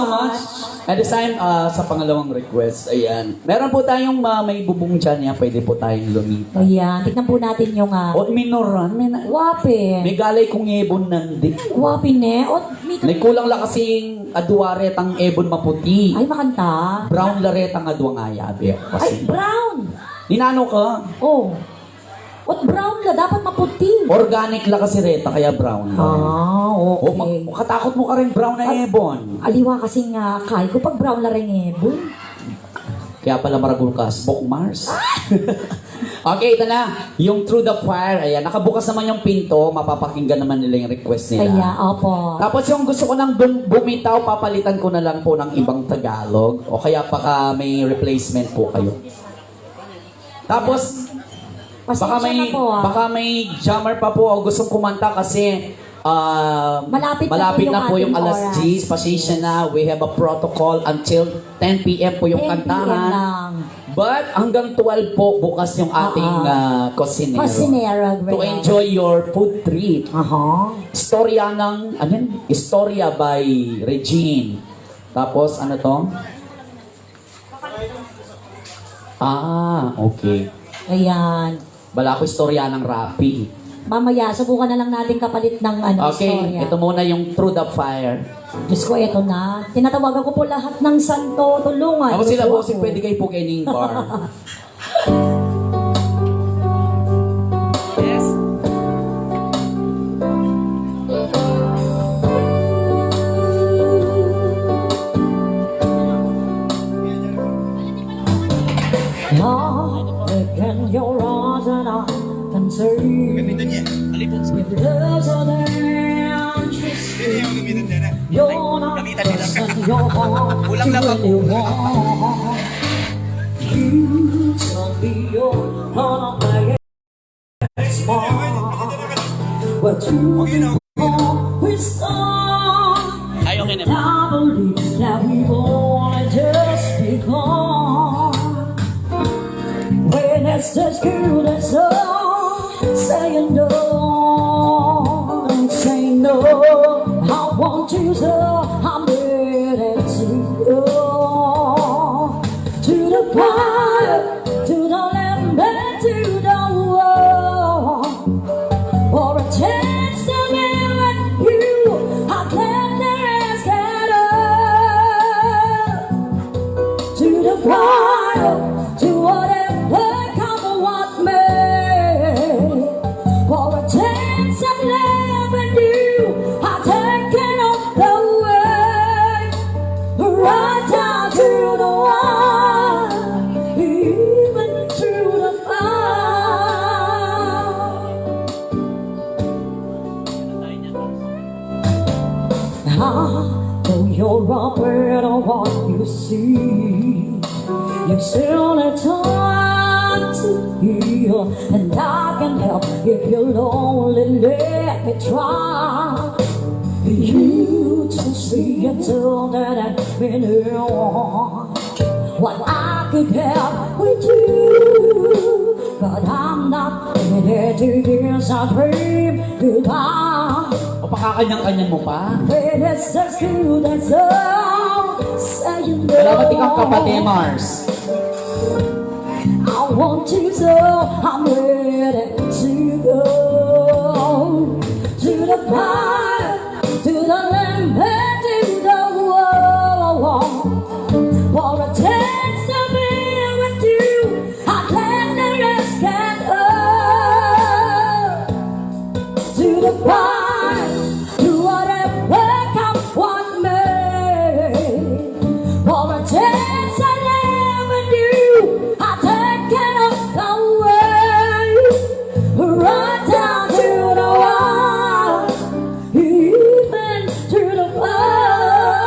much. At the time, sa pangalawang request, ayan. Meron po tayong may bubong dyan yan. Pwede po tayong lumipat.
Ayan, tignan po natin yung
O, minoran.
wape.
May galay kong ebon nandi.
Wape ne. O,
May kulang lang kasing aduaret ang ebon maputi.
ay, makanta.
Brown laret ang aduangaya.
Ay,
Kasi,
brown.
ninano ka?
Oh. Ot brown la, dapat maputi.
Organic lang kasi reta, kaya brown lang.
Ah,
O,
okay.
katakot mo ka rin brown na ebon.
Aliwa kasi nga, kay ko pag brown la rin eh. Boom.
Kaya pala maragul ka, Bok Mars. Okay, ito na. Yung Through the Fire. Ayan, nakabukas naman yung pinto. Mapapakinggan naman nila yung request nila.
Kaya, opo.
Tapos yung gusto ko nang bumitaw, papalitan ko na lang po ng ibang Tagalog. O kaya baka may replacement po kayo. Tapos,
Pasensya na po
baka may jammer pa po o gustong kumanta kasi
Malapit na po yung
alas
ating
10. Pasensya na. We have a protocol until 10 p.m. po yung
10 PM
kantahan.
lang.
But hanggang 12 po bukas yung ating kusinero.
Kusinero,
To
great.
enjoy your food trip.
Aha.
Istorya ng, ano yun? Istorya by Regine. Tapos, ano to? Okay.
Ayan.
Bala ko istorya ng Rappi.
Mamaya, subukan na lang natin kapalit ng
Okay,
istorya.
ito muna yung Through the Fire.
Diyos ko, ito na. Tinatawagan ko po lahat ng santo. Tulungan.
Ako sila,
Diyos ko.
bossing, pwede kayo po kaining bar. Yes.
Lord, again your arms and I can say if love's an interest, you're not trusting your heart to anyone. You tell me you're not my ex-mom, but you always start.
Ay, okay na.
I believe that we've only just begun. When it's just good as all, saying no, don't say no. I want you so I'm ready to go to the fire, to the limb, and to the wall. For a chance to be with you, I'd let the rest get up. To the fire, to whatever come what may. For a chance of loving you, I'd take it all the way. Right down to the wire, even through the fire. I know you're afraid of what you see. You still need time to heal, and I can help if you'll only let me try. You just see until that I've been on what I could help with you, but I'm not ready to kiss our dream goodbye.
O pakakanyang-kanyan mo pa.
When it's just good as all, saying no.
Salamat ikang kapatid, Mars.
I want you so I'm ready to go to the fire, to the limb, and to the wall. For a chance to be with you, I'd let the rest get up. To the fire, to whatever comes what may. For a chance I live with you, I take it all the way. Right down to the wire, even to the fire.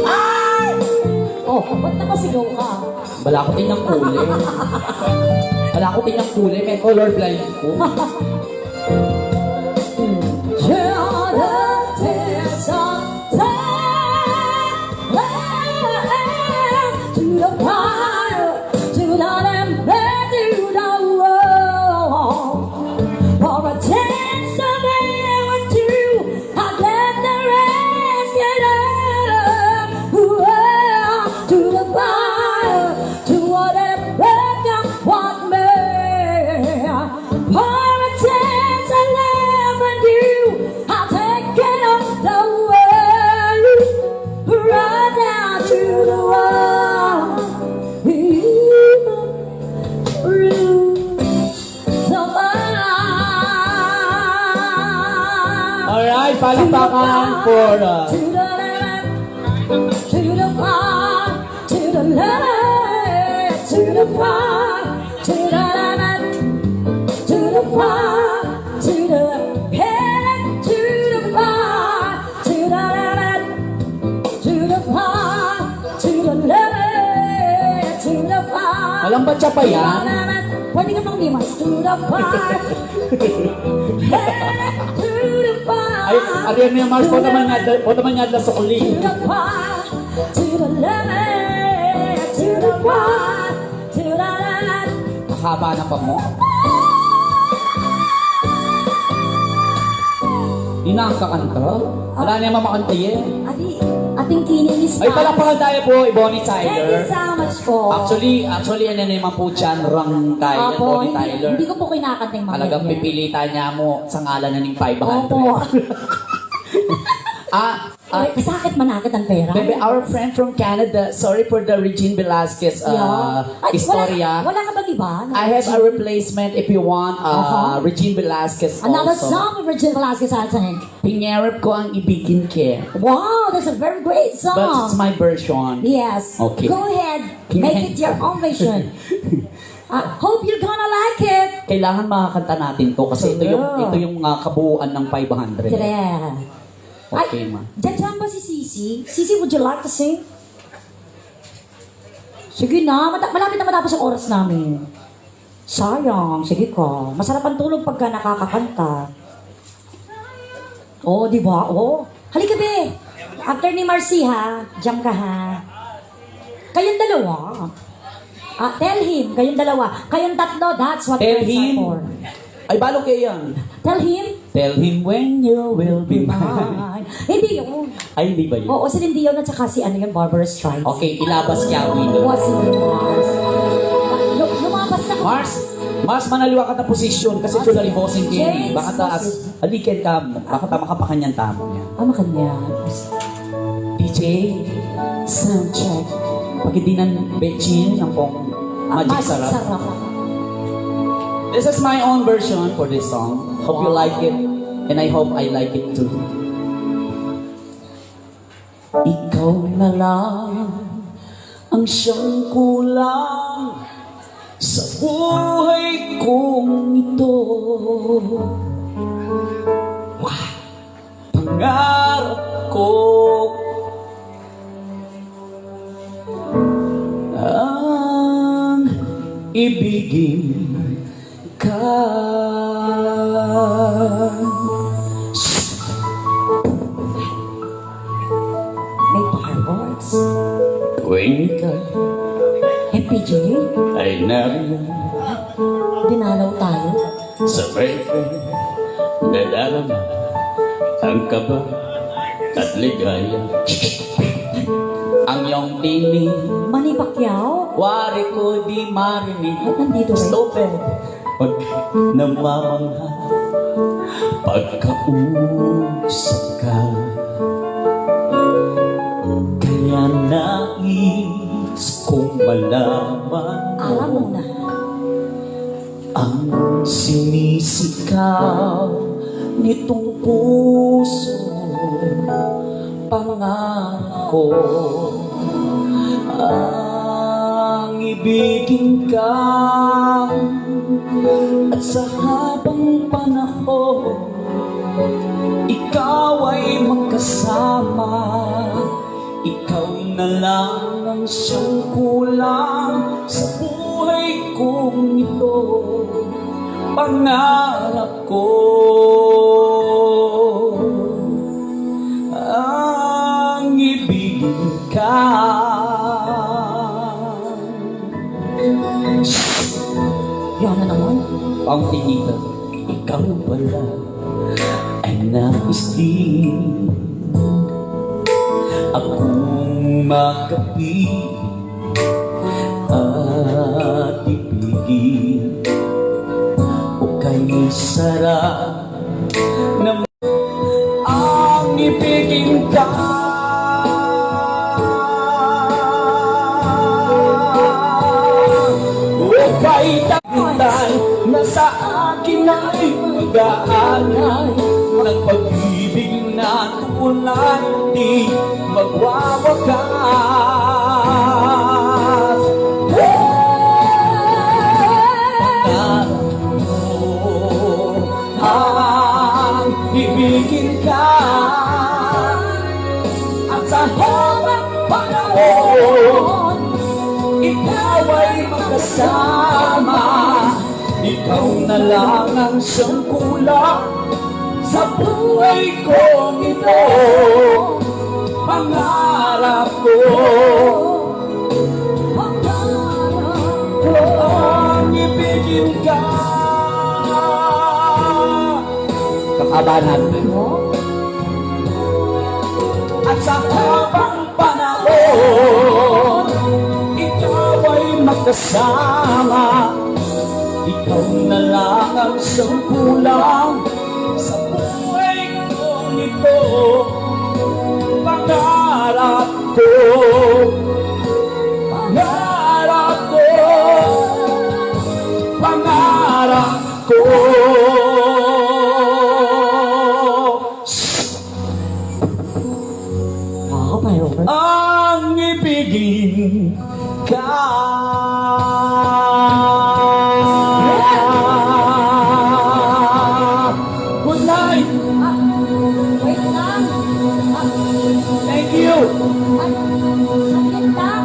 Ay! Oh, ba't nakasigaw ka?
Balakutin ng kulay. Balakutin ng kulay. May color blind ko. Alright, palakpakan for
To the left, to the far, to the left, to the far, to the left, to the far, to the left, to the far, to the left, to the far, to the left, to the far.
Walang batsa pa yan.
Pwede ka pang limas. To the far, to the far.
Ay, ariyan mo yung Mars, po naman nga sa uli.
To the far, to the left, to the far, to the left.
Haba na pa mo. Di na ang kakanta. Wala na yung mamakanta yan.
Ating kininis
Ay, palakpakan tayo po, Bonnie
Thank you
Tyler.
so much po.
Actually, ano naman po dyan, Rang Tyler,
Opo,
Bonnie Tyler.
hindi ko po kinakanta yung mga
Talagang
ganyan.
pipilitan niya mo sa ngalan na ng 500.
Opo.
Ah,
Kasakit manakit ang pera.
baby, our friend from Canada, sorry for the Regine Velasquez
Ay,
istorya.
Wala ka ba diba?
I have a replacement if you want Regine Velasquez
Another
also.
song with Regine Velasquez, I think.
Pingarap ko ang ibigin ke.
Wow, that's a very great song.
But it's my version.
Yes.
Okay.
Go ahead. Make it your own version. Hope you're gonna like it.
Kailangan makakanta natin to kasi ito yung kabuuan ng 500.
Yeah.
Okay,
Ay,
ma.
dyan ba si Sisi? Sisi, would you like to sing? Sige na, malapit na matapos ang oras namin. Sayang, sige ka. Masarap ang tulog pagka nakakakanta. Oh, di ba? Oh. Halika be. After ni Marcy ha, jam ka ha. Kayong dalawa. Tell him, kayong dalawa. Kayong tatlo, that's what
Tell
friends are
him.
for.
Ay, balo kayo yan.
Tell him.
Tell him when you will be mine.
Mine. Hindi yun.
Ay, hindi ba yun?
Oo, si Lindy yun at saka si ano yun, Barbara Streisand.
Okay, ilabas niya ang window.
Was it Mars? Lumabas na ko.
Mars, manaliwa ka na posisyon kasi tulad bossing
James,
kayo. Baka taas, alikin ka mo. Baka tama ka pa kanyang tamo niya.
Kanya.
DJ, sound check. Pag hindi ng Bechin, ng pong Magic Sarap. This is my own version for this song. Hope you like it. And I hope I like it too. Ikaw na lang ang siyang kulang sa buhay kong ito. Pangarap ko ang ibigin ka.
May fireworks.
Tuwing ika'y
MPJ.
ay nariyan
Dinalaw tayo.
sa pepe, nadarama ang kaba at ligaya. Ang iyong tinig,
Manny Pacquiao.
wari ko di marinig.
Ba't nandito rin?
Stop it. Pag namamangha, pagkausap ka, kaya nais kong malaman
Alam mo na.
ang sinisikaw nitong puso. Pangako ang ibigin ka at sa habang panahon ikaw ay magkasama. Ikaw na lang ang siyang kulang sa buhay kong ito. Pangarap ko ang ibigin ka.
Yan na naman.
Ang tinigan, ikaw pala ay nais din akong makapit at ibigin. O kay sarap na ang ibigin ka. O kay tagutan na sa akin ay mag-aanay ng pag-ibig na tulad di magwawakas. Ang ibigin ka at sa habang panahon ikaw ay magkasama. Ikaw na lang ang siyang kulang sa buhay ko ito. Pangarap ko ang ibigin ka. Kakaba natin. At sa habang panahon ikaw ay magkasama. Ikaw na lang ang siyang kulang sa buhay ko nito. Pangarap ko, pangarap ko, pangarap ko. Ang ibigin ka. Good night.
Wait lang.
Thank you.
Saglit lang.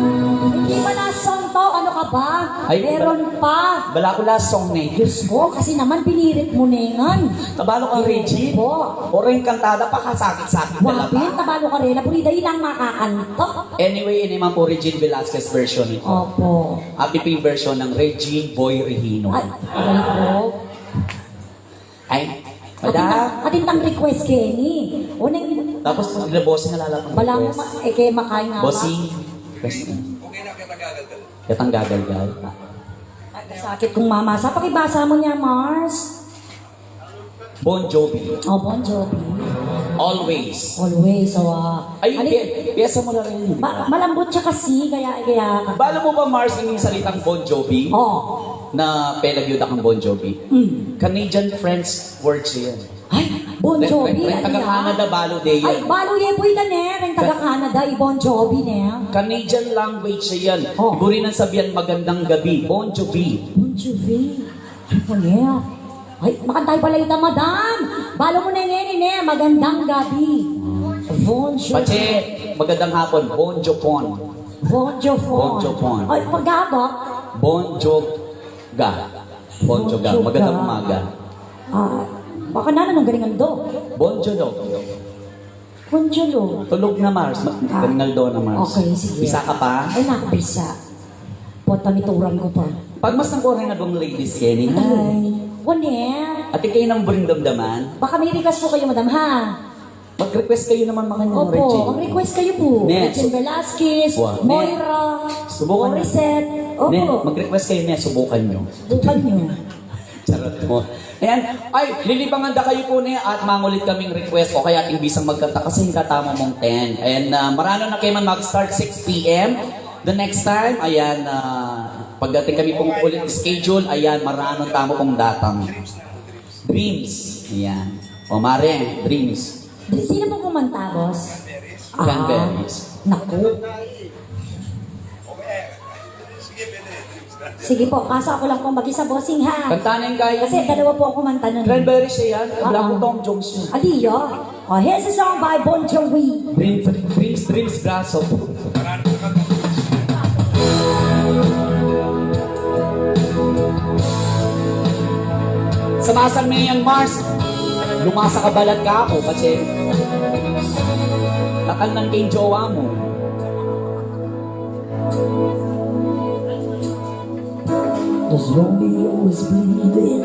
Hindi ba na song to? Ano ka ba?
Ay,
Meron pa.
Bala ko last song na ito.
Diyos ko, kasi naman pinirit mo na yan.
Tabalo kang Reggie?
Po.
O rin kantada pa kasakit-sakit na
Wapin, tabalo ka rin. Napulida yun ang makakanto.
Anyway, ini man po Regine Velasquez version ito.
Opo.
Happy P version ng Regine Boy Regino.
Ay, aray po.
Ay, madam.
Atintang request, Kenny. O nang...
Tapos sila bossing nalalapang
Wala mo
request.
kaya makain nga.
Bossing. Request na. Katang gagal-gal.
Ay, sakit kong mamasa. Pakibasa mo niya, Mars.
Bon Jovi.
Oh, Bon Jovi.
Always.
Always, so,
Ay, piyesa mo na rin.
malambot siya kasi, kaya...
Bala mo ba, Mars, yung salitang Bon Jovi?
Oh.
Na pelagyuda kang Bon Jovi? Canadian French word siya yan.
Ay, Bon Jovi.
Ren taga-Canada, balo de
Ay,
yan.
balo niya po yun na rin taga-Canada, Bon Jovi na.
Canadian language siya yan.
Oh.
Ibu rin ang sabihan, magandang gabi. Bon Jovi.
Bon Jovi. Ano niya? Ay, makantay pala yun na, madam. Balo mo na yun, magandang gabi. Bon Jovi.
Pache, magandang hapon. Bon Jopon.
Bon Jovi.
Bon Jovi.
Ay, pagkabak.
Bon Joga. Bon Joga. Magandang umaga.
Ah, baka na nang galingan do.
Bon Jolo.
Bon Jolo.
Tulog na Mars. Galingal do na Mars.
Okay, sige.
Isa ka pa?
Ay, nakapisa. Potamituran ko pa.
Pag mas nang na dong ladies, Kenny. Hi.
Ay, wala.
At kayo nang buring damdaman.
Baka may request po kayo, madam, ha?
Mag-request kayo naman mga
Opo,
Regine.
mag-request kayo po.
Next.
Regine Velasquez,
Wow.
Moira,
Subukan niyo.
Morissette. Opo,
Ne, mag-request kayo niya, subukan nyo.
bukan nyo.
Charot mo. Ayan, ay, lilibangan da kayo po niya at mangulit kaming request o kaya imbisang magkanta kasi yung katama mong 10. And marano na kayo man mag-start 6 p.m. The next time, ayan, pagdating kami pong ulit schedule, ayan, marano tamo pong datang. Dreams. Ayan. O Mare, Dreams.
Sino po kumanta, boss?
Cranberries.
Naku. Sige po, kaso ako lang pong mag-isa, bossing, ha?
Kantanin kayo.
Kasi dalawa po ako kumanta nun.
Cranberries siya yan. Wala ko Tom Jones yun.
Aliyo. Oh, here's a song by Bon Jovi.
Dreams, braso. Samasan mo yan, Mars. Lumasa ka balat ka ako kasi takal ng kay jowa mo.
Does Romeo is bleeding?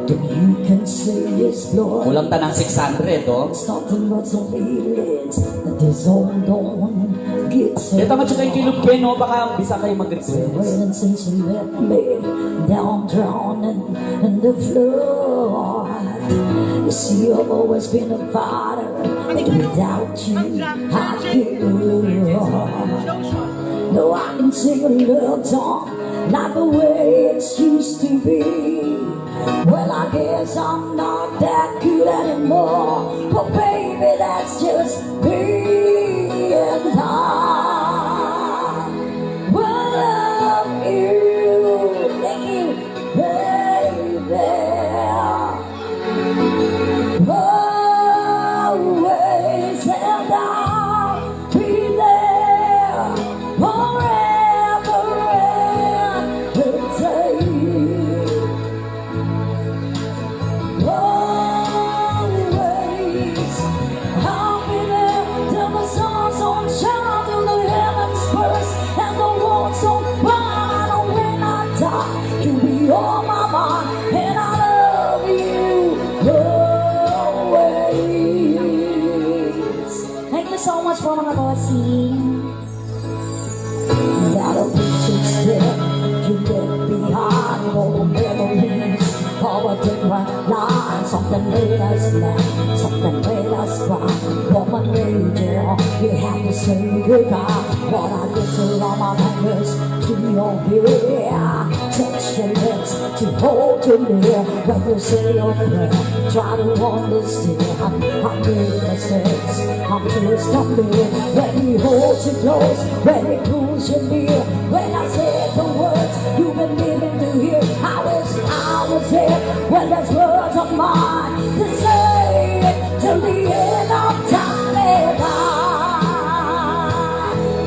Then you can say yes, Lord.
Kulang ta ng 600, oh.
It's nothing but some feelings that this all don't get
Ito nga siya kay Kilog Ken, oh. Baka bisa kayo mag-request.
Waiting since you let me down, drowning in the flood. You see, I've always been a fighter, but without you, I can't. No, I can sing a love song like the way it used to be. Well, I guess I'm not that good anymore. But baby, that's just being time. Well, I love you. Thank you, baby. Always, and I'll be there forever and a day. Always, I'll be there till the sun's on shine, till the heavens burst and the world's on fire. And when I die, you'll be on my mind, and I love you always. Thank you so much po mga bossing. That'll be too still. You left behind all the memories of a different line. Something made us laugh, something made us cry. Woman, major, you have to say goodbye. But I get to all my fingers to your ear. Touch your lips to hold you near. When you say your prayer, try to understand. I made mistakes, I'm just a man. When he holds you close, when he pulls you near. When I said the words you've been living to hear, I was there when there's words of mine to say it till the end of time. And I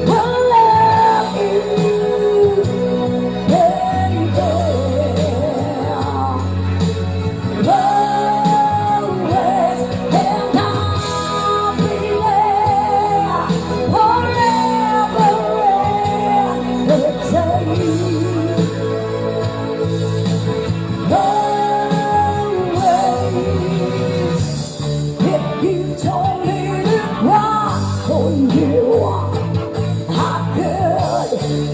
will love you, baby. Always, and I'll be there forever and a day. Always, if you told me to cry for you, I could.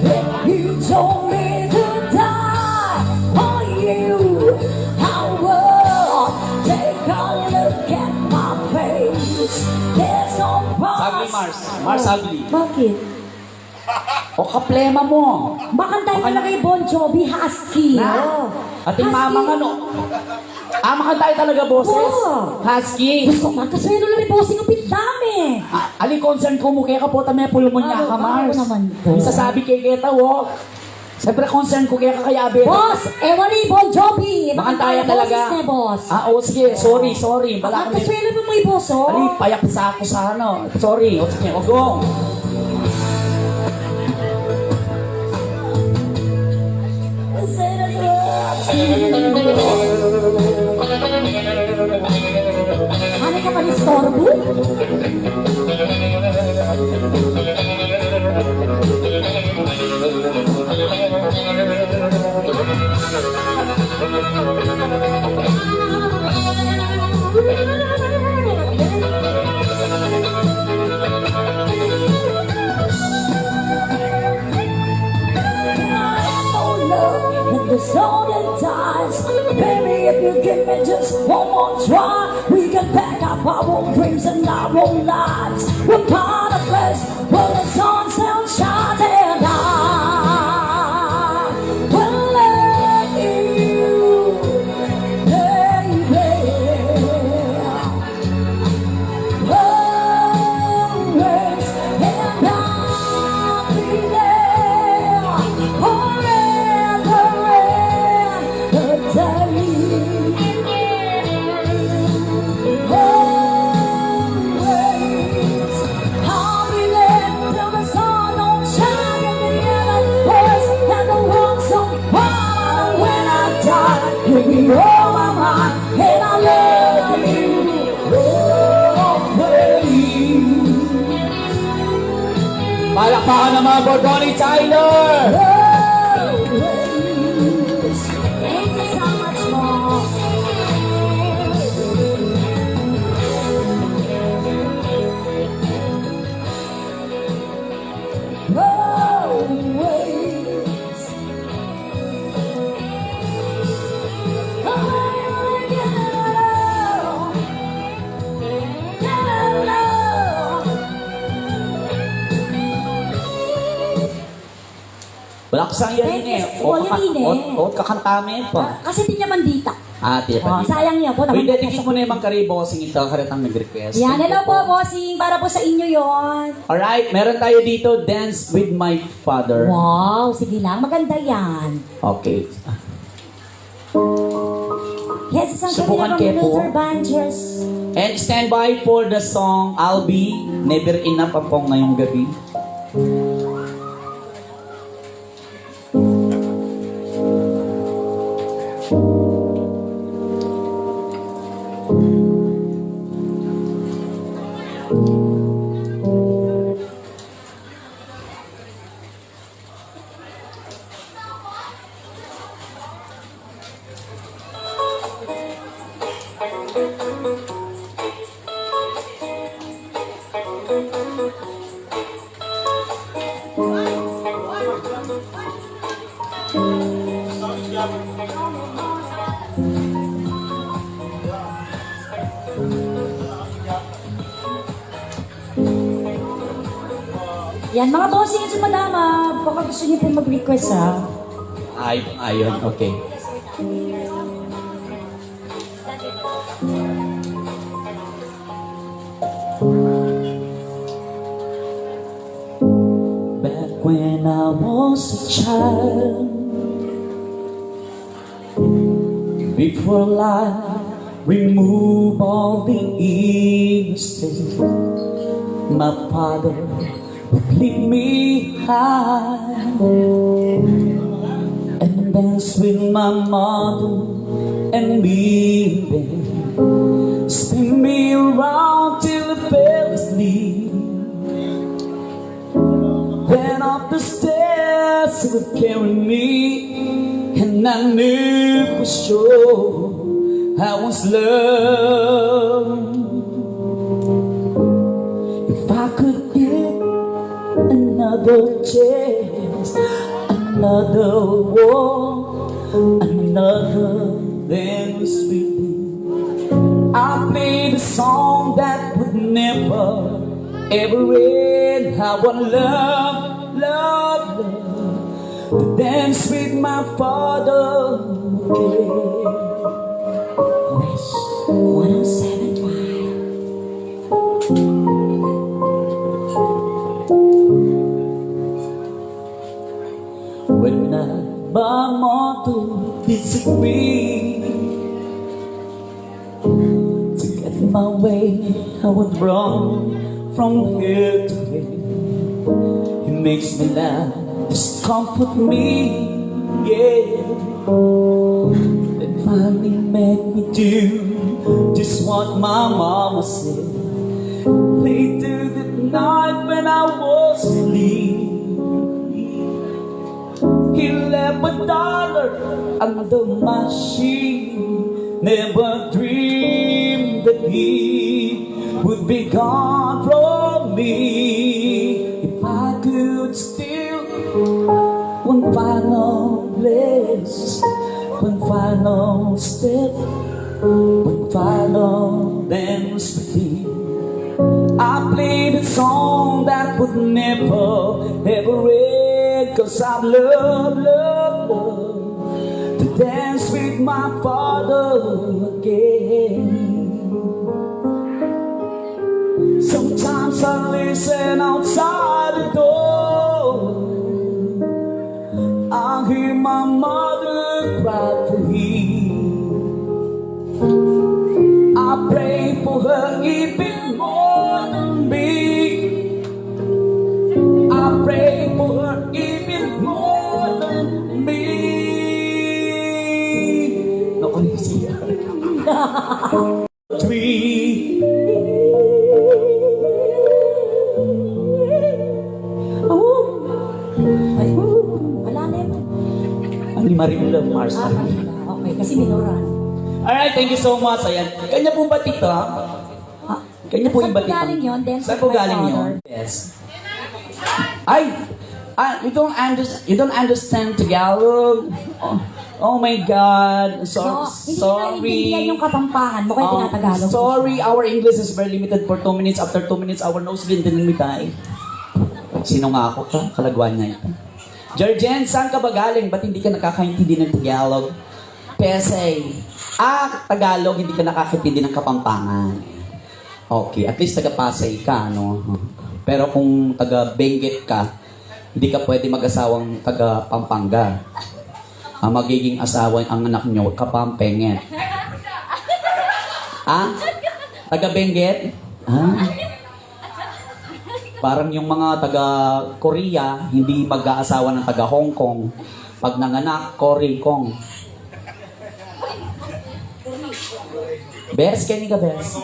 If you told me to die for you, I would. Take a look at my face. There's no
Sagli, Mars. Mars, sagli.
Bakit?
O kaplema mo.
Makantayin mo na kay Bon Jovi, Husky.
Na? Ating mamang ano? Makantayo talaga, boses.
Oo.
Husky.
Gusto nga, kasi yun ulit bossing ang pitdami.
Ali concern ko mo kaya ka po tamay pulmonya ka, Mars.
Ano naman to?
Isasabi kay Keta, wo. Siyempre concern ko kaya ka kaya abe.
Boss, ewan ni Bon Jovi.
Makantaya talaga.
Boses na, boss.
Oo, sige. Sorry. Bala
Ang
kami.
kaswelo mo mo boss, oh.
Ali, payak sa ako sa ano. Sorry. O sige, ogong.
Ano ka pa ni Storbo? There's all the times, baby, if you give me just one more try, we can pack up our own dreams and our own lives. We're part of place where the sun still shines and I will let you, baby. Always, and I'll be there forever and a day. Always, I'll be there till the sun don't shine in the universe and the world's on fire. When I die, you'll be on my mind, and I love you always.
Palakpakan ng mga Bordoni Tyler!
Always. Thank you so much, Mom. Always.
Wala ko sa yan eh.
Thank you. O, yan eh.
O kakantame pa.
Kasi di niya mandita.
Ate
Oh, sayang niya po.
Uy, dedicate mo na yung Mang Karibo kasi ito karatang nag-request.
Yan,
Thank you
hello po, bossing. Para po sa inyo yon.
Alright, meron tayo dito, Dance with My Father.
Wow, sige lang. Maganda yan.
Okay.
Yes, isang
Subukan
kanila
kayo po.
Luther Banches.
And stand by for the song, I'll Be Never Enough Apong ngayong gabi.
Yan, mga bossing sa madama. Baka gusto niyo po mag-request, ha?
Ayun, okay. Back when I was a child, before life remove all the innocence, my father would lead me high and dance with my mother and me then spin me around till I fell asleep. Then up the stairs he would carry me, and I knew for sure I was loved. If I could get another chance, another war, another dance with you, I'll play the song that would never ever end. I would love, love, love to dance with my father again. Wish 107.5. When I bump to disagree, to get my way, I would run from here to here. He makes me laugh, just comfort me, yeah. Then finally make me do just what my mama said. Later that night when I was asleep, he left $1 under my sheet. Never dreamed that he would be gone from me. If I could steal one final place, one final step, one final dance with you, I played a song that would never ever end. 'Cause I love, love, love to dance with my father again. Sometimes I listen outside the door, I hear my mother cry for him. I pray for her even more than me. I pray for her even more than me. Naku, siya. Three.
Ay, wala na yun.
Ang Marimula Mars.
Okay, kasi minoran.
Alright, thank you so much. Ayan. Kanya po ba ito, ha?
Ha?
Kanya po yung
Saan po
batita.
galing yun? Dance
Saan
with
po
my
galing
father.
yun? Yes. Ay! You don't understand Tagalog? Oh my God.
No, hindi na
Sorry.
intindihan yung kapampangan mo kaya tinatagalog.
Sorry, our English is very limited for 2 minutes. After 2 minutes, our nose din mitay. Sino nga ako ka? Kalagwan niya ito. Jerjen, saan ka ba galing? Ba't hindi ka nakakaintindi ng Tagalog? PSA. Tagalog, hindi ka nakakatindi ng Kapampangan. Okay, at least taga-Pasay ka, no? Pero kung taga-Benguet ka, hindi ka pwede mag-asawang taga-Pampanga. Ang magiging asawa ang anak nyo, Kapampenget. Taga-Benguet? Parang yung mga taga-Korea, hindi mag-aasawa ng taga-Hong Kong. Pag nanganak, Korea-Kong. Bers, kaya ka, Bers?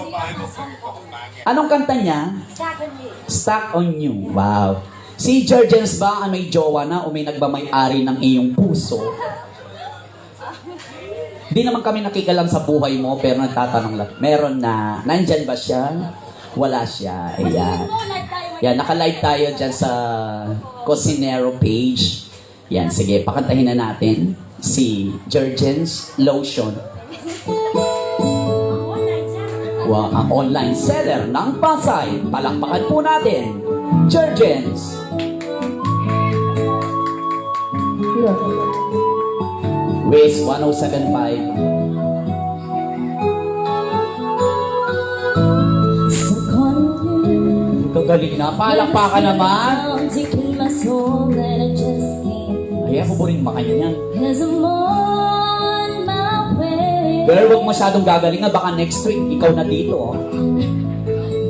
Anong kanta niya? Stuck on You. Wow. Si Georgians ba ang may jowa na o may nagmamay-ari ng iyong puso? Di naman kami nakikalam sa buhay mo, pero nagtatanong lang. Meron na. Nandyan ba siya? Wala siya. Ayan. Yan, naka-live tayo dyan sa Cosinero page. Yan, sige, pakantahin na natin si Georgians Lotion. Wow, ang online seller ng Pasay. Palakpakan po natin, Georgians. Wiz 1075. Kagaling na. Palakpakan naman. Ay, ako po rin makanyan. Pero huwag masyadong gagaling na. Baka next week, ikaw na dito. Oh.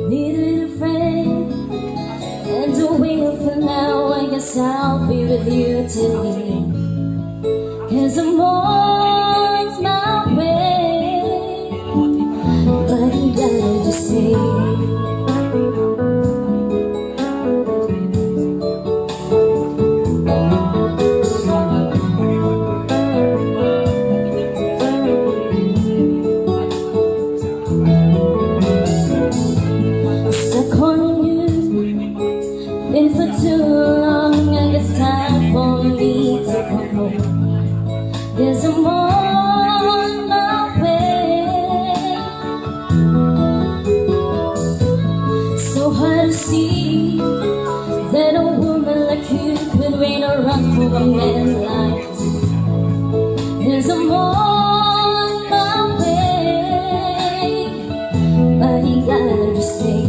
Needed a friend, and doing it for now. I guess I'll be with you till the end. 'Cause I'm on my way, but you gotta just say. Stuck on you, been for too long. I guess time for me to come home. Yes, I'm on my way. So hard to see that a woman like you could wait around for a man like you. Yes, I'm on my way, but you gotta just stay.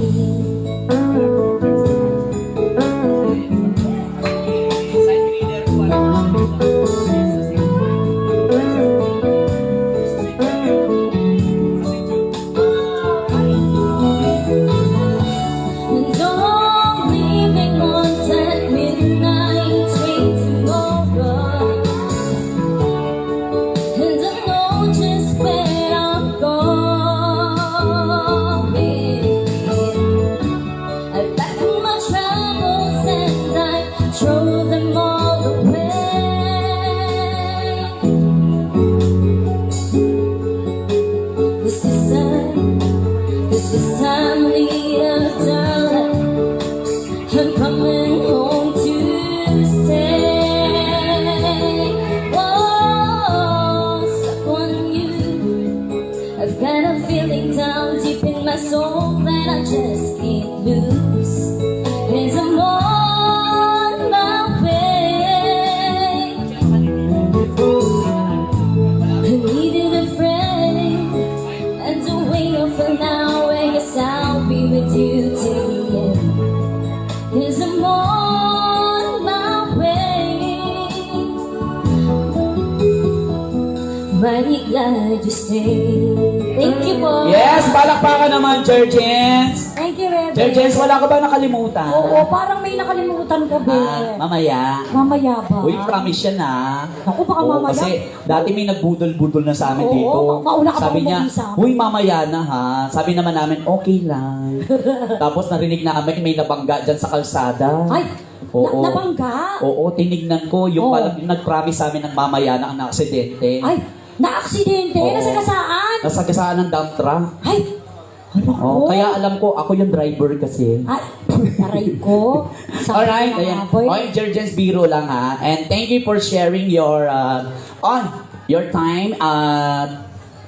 And don't leaving on that midnight train tomorrow. And I know just where I'm going. I packed my travels and I throw them all away. This is time, darling. I'm coming home to stay. Oh, stuck on you. I've got a feeling down deep in my soul that I just can't lose. 'Cause I'm on my way. I needed a friend, and to wait for now, I guess I'll be with you till the end. 'Cause I'm on my way, mighty glad you stay. Thank you po.
Yes, palakpakan naman, Georgians.
Thank you, Rebe.
Georgians, wala ka ba nakalimutan?
Oo, parang may nakalimutan ka, Be.
Mamaya.
Mamaya ba?
Uy, promise yan ha.
Naku, baka
Oo,
mamaya.
Kasi dati may nagbudol-budol na sa amin
Oo,
dito.
mauna ka pa
Sabi niya,
umuwi sa amin.
uy, mamaya na ha. Sabi naman namin, okay lang. Tapos narinig namin may nabangga dyan sa kalsada.
Ay,
Oo.
nabangga?
Oo, tinignan ko. Yung
Oo.
palang yung nag-promise sa amin ng mamaya na ang aksidente.
Ay, na-aksidente?
Oo.
Nasagasaan?
Nasagasaan ng dump truck.
Ay, ano ko?
Oh, kaya alam ko, ako yung driver kasi.
Ay, taray ko.
Alright, ayan. Okay, Georgians, biro lang ha. And thank you for sharing your your time.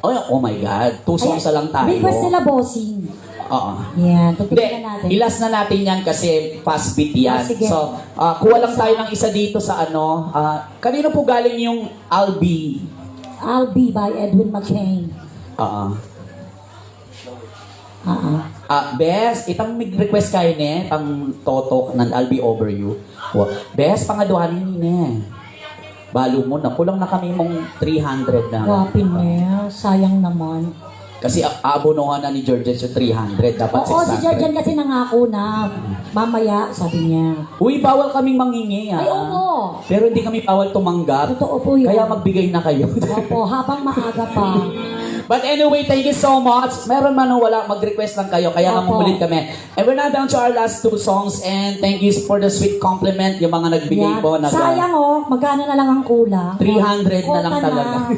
Oh my God, 2 songs na lang tayo.
Request nila, bossing.
Oo.
Yan,
Hindi,
tutignan natin.
ilas na natin yan kasi fast beat yan.
Ah, sige.
So, kuha lang tayo ng isa dito sa ano. Kanino po galing yung Albi?
I'll Be by Edwin McCain.
Bes, itang request kayo ne, tang totok ng I'll Be Over You. Bes, pangaduhanin ni ne. Balo mo na, kulang na kami mong 300 na.
Wapin niya, sayang naman.
Kasi aabonohan na ni George yung 300, dapat 600.
Oo, si Jordan kasi nangako na mamaya, sabi niya.
Uy, bawal kaming mangingi
Ay, oo.
Pero hindi kami bawal tumanggap.
Totoo po yun.
Kaya magbigay na kayo.
Opo, habang maaga pa.
But anyway, thank you so much. Meron man o wala, mag-request lang kayo. Kaya
Opo.
namulit kami. And we're now down to our last 2 songs. And thank you for the sweet compliment. Yung mga nagbigay
Yan.
po.
Sayang magkano na lang ang kulang?
300 na lang talaga.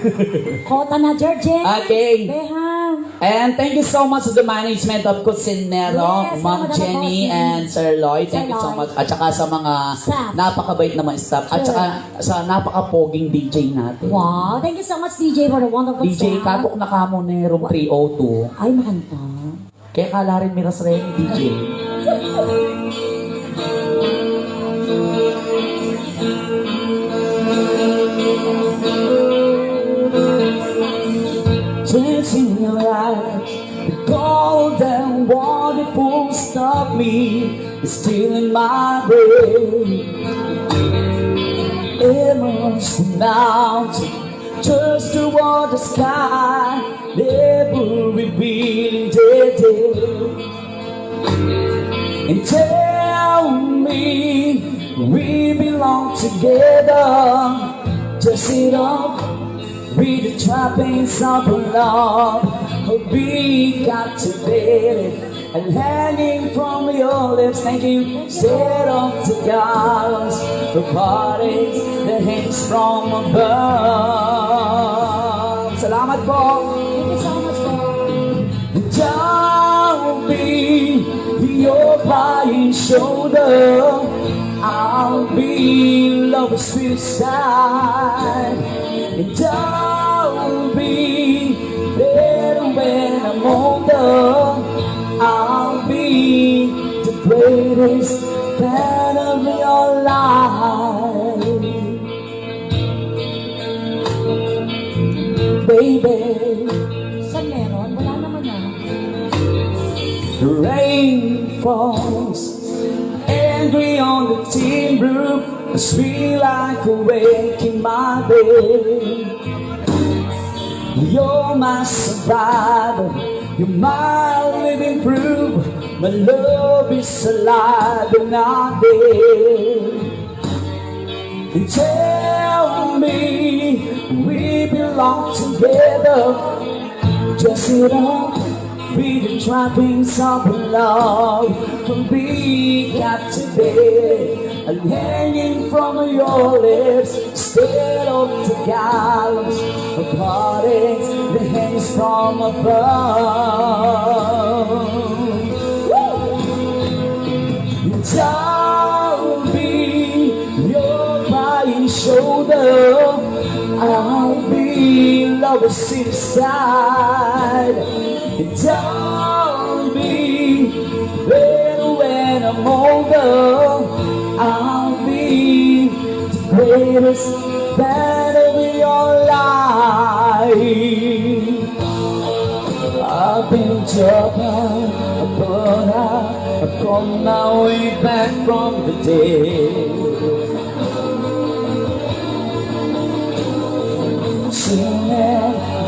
Kota na, Jordan.
Okay.
Beha.
And thank you so much to the management of Cusinero,
Yes,
Ma'am
Madam
Jenny
Bossy.
and Sir Lloyd. Thank
Sir
you so
Lloyd.
much. At saka sa mga
Staff.
napakabait na mga staff. At
Sure.
saka sa napaka-poging DJ natin.
Wow, thank you so much, DJ, for the wonderful
DJ,
sound.
kapok na kamo ni Room 302.
Ay, makanta.
Kaya kala rin miras rin, DJ. Chasing your eyes, the golden waterfall stop me, it's still in my brain. Emeralds the mountain, just toward the sky, never revealing day. And tell me we belong together, just sit up. Read the trappings of love, be captivated and hanging from your lips. Thank you, set up to gallons, the parties that hangs from above. Salamat po.
Thank you so much, po.
I'll be your crying shoulder. I'll be love's sweet side. And I'll be there when I'm older. I'll be the greatest fan of your life. Baby,
Saan meron? Wala naman na.
the rain falls angry on the tin roof, sweet like a wake in my bed. You're my survivor, you're my living proof. My love is alive and not dead. And tell me we belong together. Just sit up, be the trappings of love, be captivated and hanging from your lips. Instead of the gallows, a party that hangs from above. I'll be your crying shoulder. I'll be love's inside. And I'll be there when I'm older. I'll be the greatest fan of your life. I've been jumping, but I've come my way back from the dead. Sing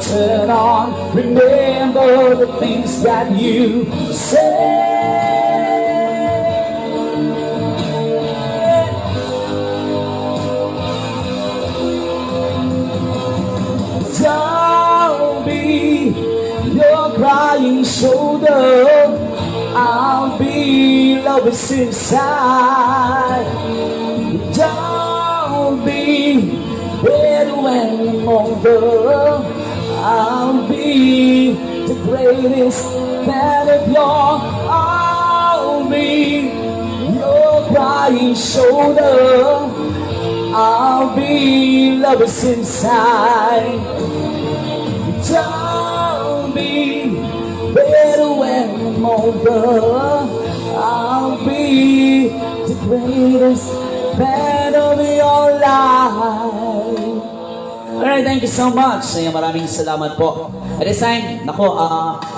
turn on, remember the things that you said. I'll be your crying shoulder. I'll be love's inside. I'll be there when I'm older. I'll be the greatest fan of your. I'll be your crying shoulder. I'll be love's inside. I'll be better when I'm older. I'll be the greatest fan of your life. Alright, thank you so much. Ayan, maraming salamat po. At this time, nako,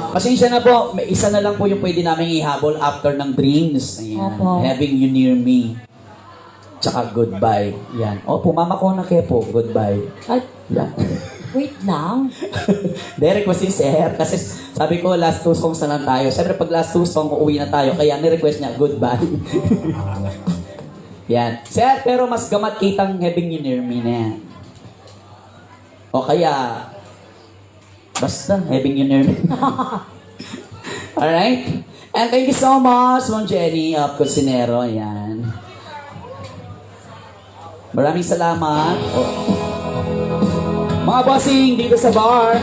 pasensya na po, may isa na lang po yung pwede namin ihabol after ng dreams. Ayan,
Opo.
Having You Near Me. Tsaka Goodbye. Yan. O, pumama ko na kayo po. Goodbye.
Ay,
Yan.
wait lang.
Request si Sir. Kasi sabi ko, last 2 songs na lang tayo. Siyempre, pag last 2 songs, uuwi na tayo. Kaya ni-request niya, Goodbye. Yan. Sir, pero mas gamat kitang Having You Near Me na yan. O kaya, basta, Having You Near Me. Alright? And thank you so much, Ma'am Jenny of Cusinero. Yan. Maraming salamat. Mga bossing dito sa bar.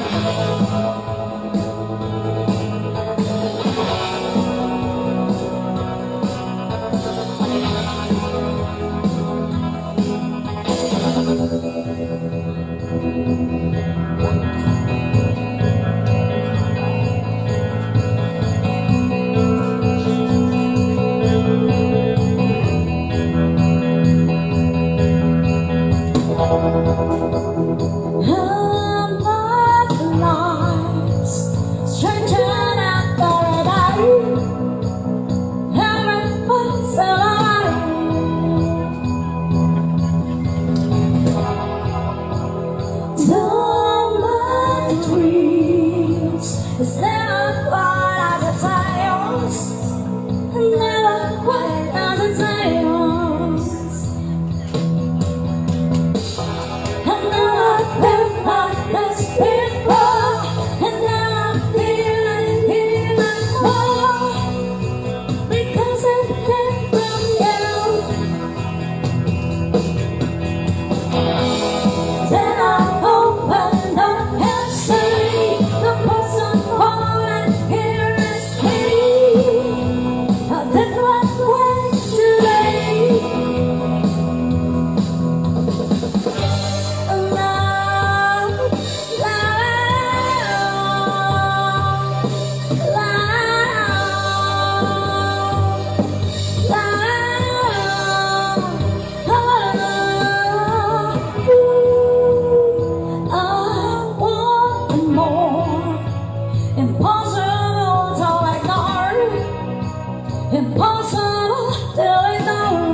Impossible to ignore.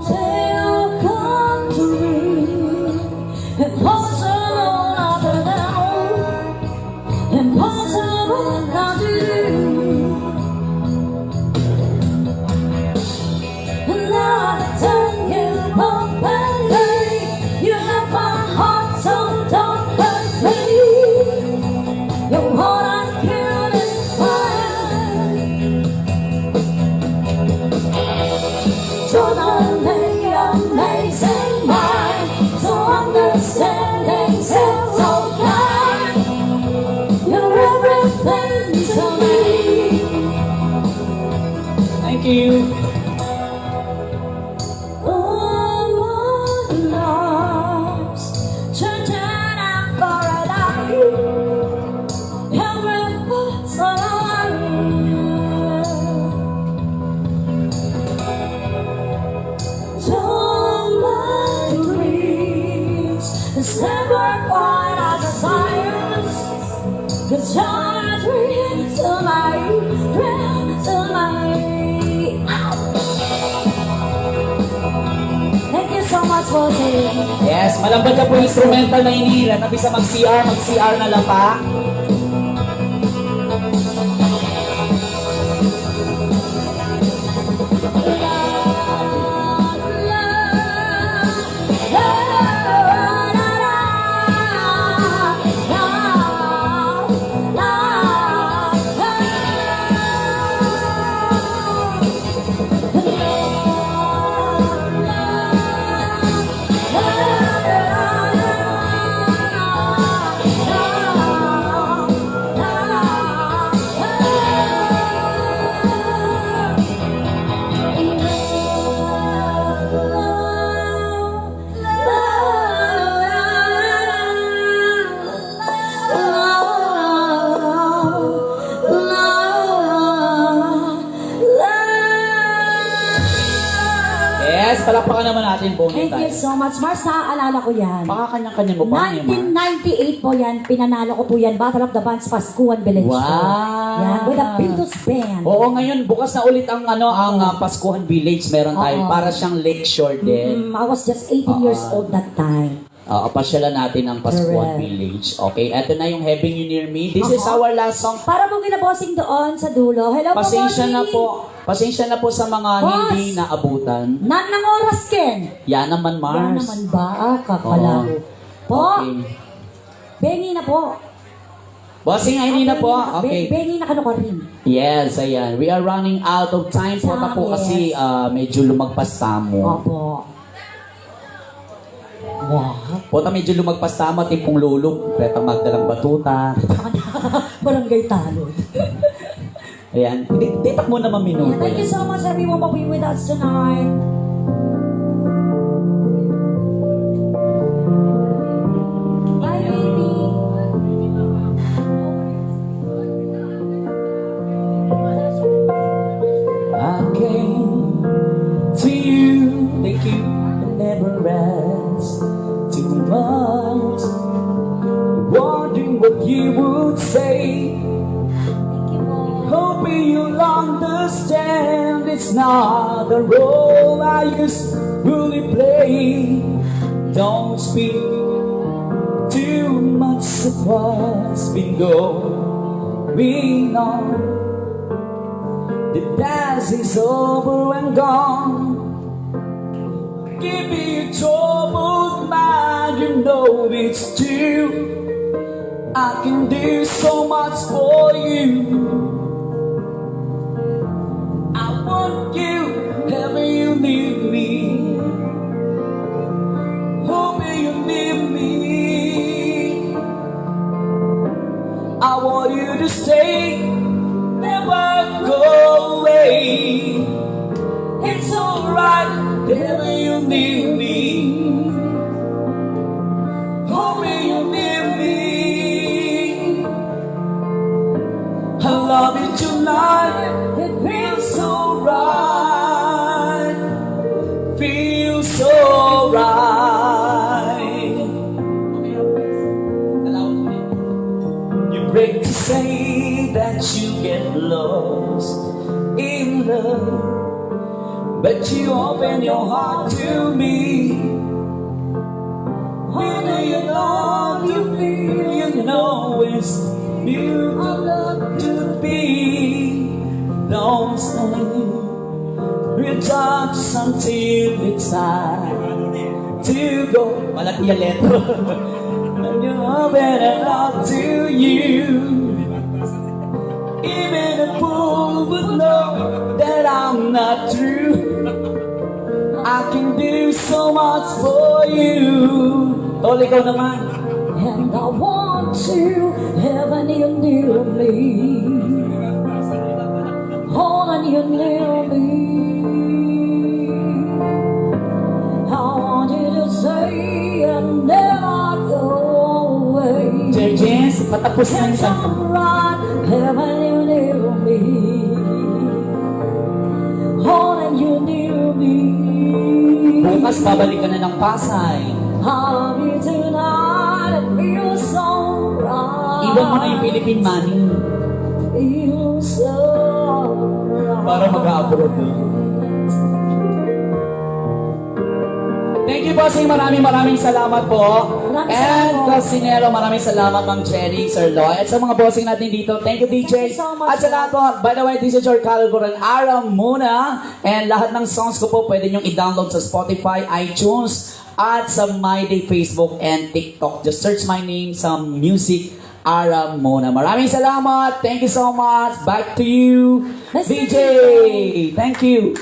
They'll come to me. Impossible not to know. Impossible not to do. And now I tell you openly, you have my heart, so don't hurt me. You're what I can't explain. Totally amazing mind, so understanding, so kind. You're everything to me.
Thank you.
All my loves turn out for a life. Never quite as a science, 'cause you're a dream to my dream to my. Thank you so much for saying.
Yes, malambad na po yung instrumental na inihila. Nabisa mag-CR, mag-CR na lang pa. Yes, palakpakan naman natin po.
Thank you so much, Mars. Naaalala ko yan.
Pakakanyang-kanya mo pa niya, Mar.
1998 po yan. Pinanalo ko po yan. Battle of the Bands, Pascuan Village.
Wow.
Show. Yan, with a Beatles band.
Oo, ngayon bukas na ulit ang Paskuhan Village meron tayo
Oo.
para siyang lecture din.
I was just 18 years old that time.
Pasyalan natin ang Paskuhan
Correct.
Village. Okay, eto na yung Having You Near Me. This is our last song.
Para po kina bossing doon sa dulo. Hello po,
Pasensya
bossing.
na po. Pasensya na po sa mga
Boss!
hindi naabutan.
Nan ng oras, Ken.
Yan naman, Mars.
Yan naman ba? Kapalaro.
Oo.
Po,
Okay.
bengi na po.
Bossing, ay na po. Okay.
Bengi na kano ka rin.
Yes, ayan. We are running out of time po na po
Yes.
kasi medyo lumagpas tamo.
Opo. Wow.
Pota medyo lumagpas tamo at yung lulog. Petang magdalang batuta.
Barangay Talon.
Ayan. Titak mo naman minuto.
Thank you so much everyone for being with us tonight. Bye, baby.
I came to you, thank you, never rest too much. Wondering what you would say.
Thank you, Mom.
Hoping you'll understand it's not the role I used to really play. Don't speak too much of what's been going on. The past is over and gone. Give me a troubled mind, you know it's true. I can do so much for you. I want you, ever you need me. Hoping you need me. I want you to stay, never go away. It's alright, ever you need me. Hoping you need me. I love you tonight. It feels so right. Feels so right. You break to say that you get lost in love, but you open your heart to me. When you know you feel, you know it's you love to be. Don't stay, we'll talk until it's time to go. Walang iyaletro. And you open it up to you. Even a fool would know that I'm not true. I can do so much for you. Tol, ikaw naman.
And I want you, heaven you near me. Hold on you near me. I want you to say and never go away.
Jens, patapos na
It's
yung kanta.
alright, heaven you near me. Hold on you near me.
Bukas, babalik ka na ng Pasay.
I'll be tonight, it feels so right.
Iwan mo na yung Philippine money
Feels so right.
para mag-abroad na. Thank you, bossing. Maraming salamat po.
Maraming
And
salamat po.
Casinero, maraming salamat, Ma'am Jenny, Sir Loy. At sa mga bossing natin dito, thank you, DJ.
Thank you so much.
At sa lahat po, by the way, this is your Calguran Aram muna. And lahat ng songs ko po, pwede nyong i-download sa Spotify, iTunes, at sa My Day Facebook and TikTok. Just search my name, some music, Aram muna. Maraming salamat. Thank you so much. Back to you,
Nice
DJ.
meeting
Thank you.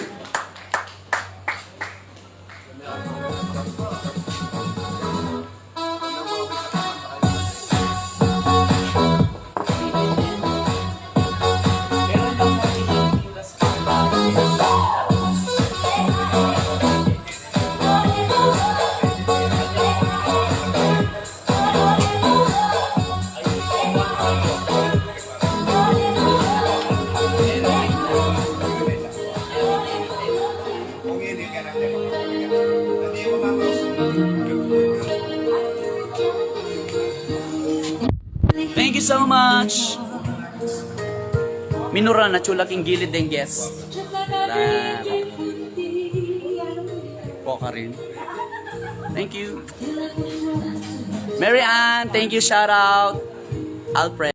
Thank you so much. Minura na chula king gilid din guess. Poka rin. Thank you. Mary Ann, thank you. Shout out. Alfred.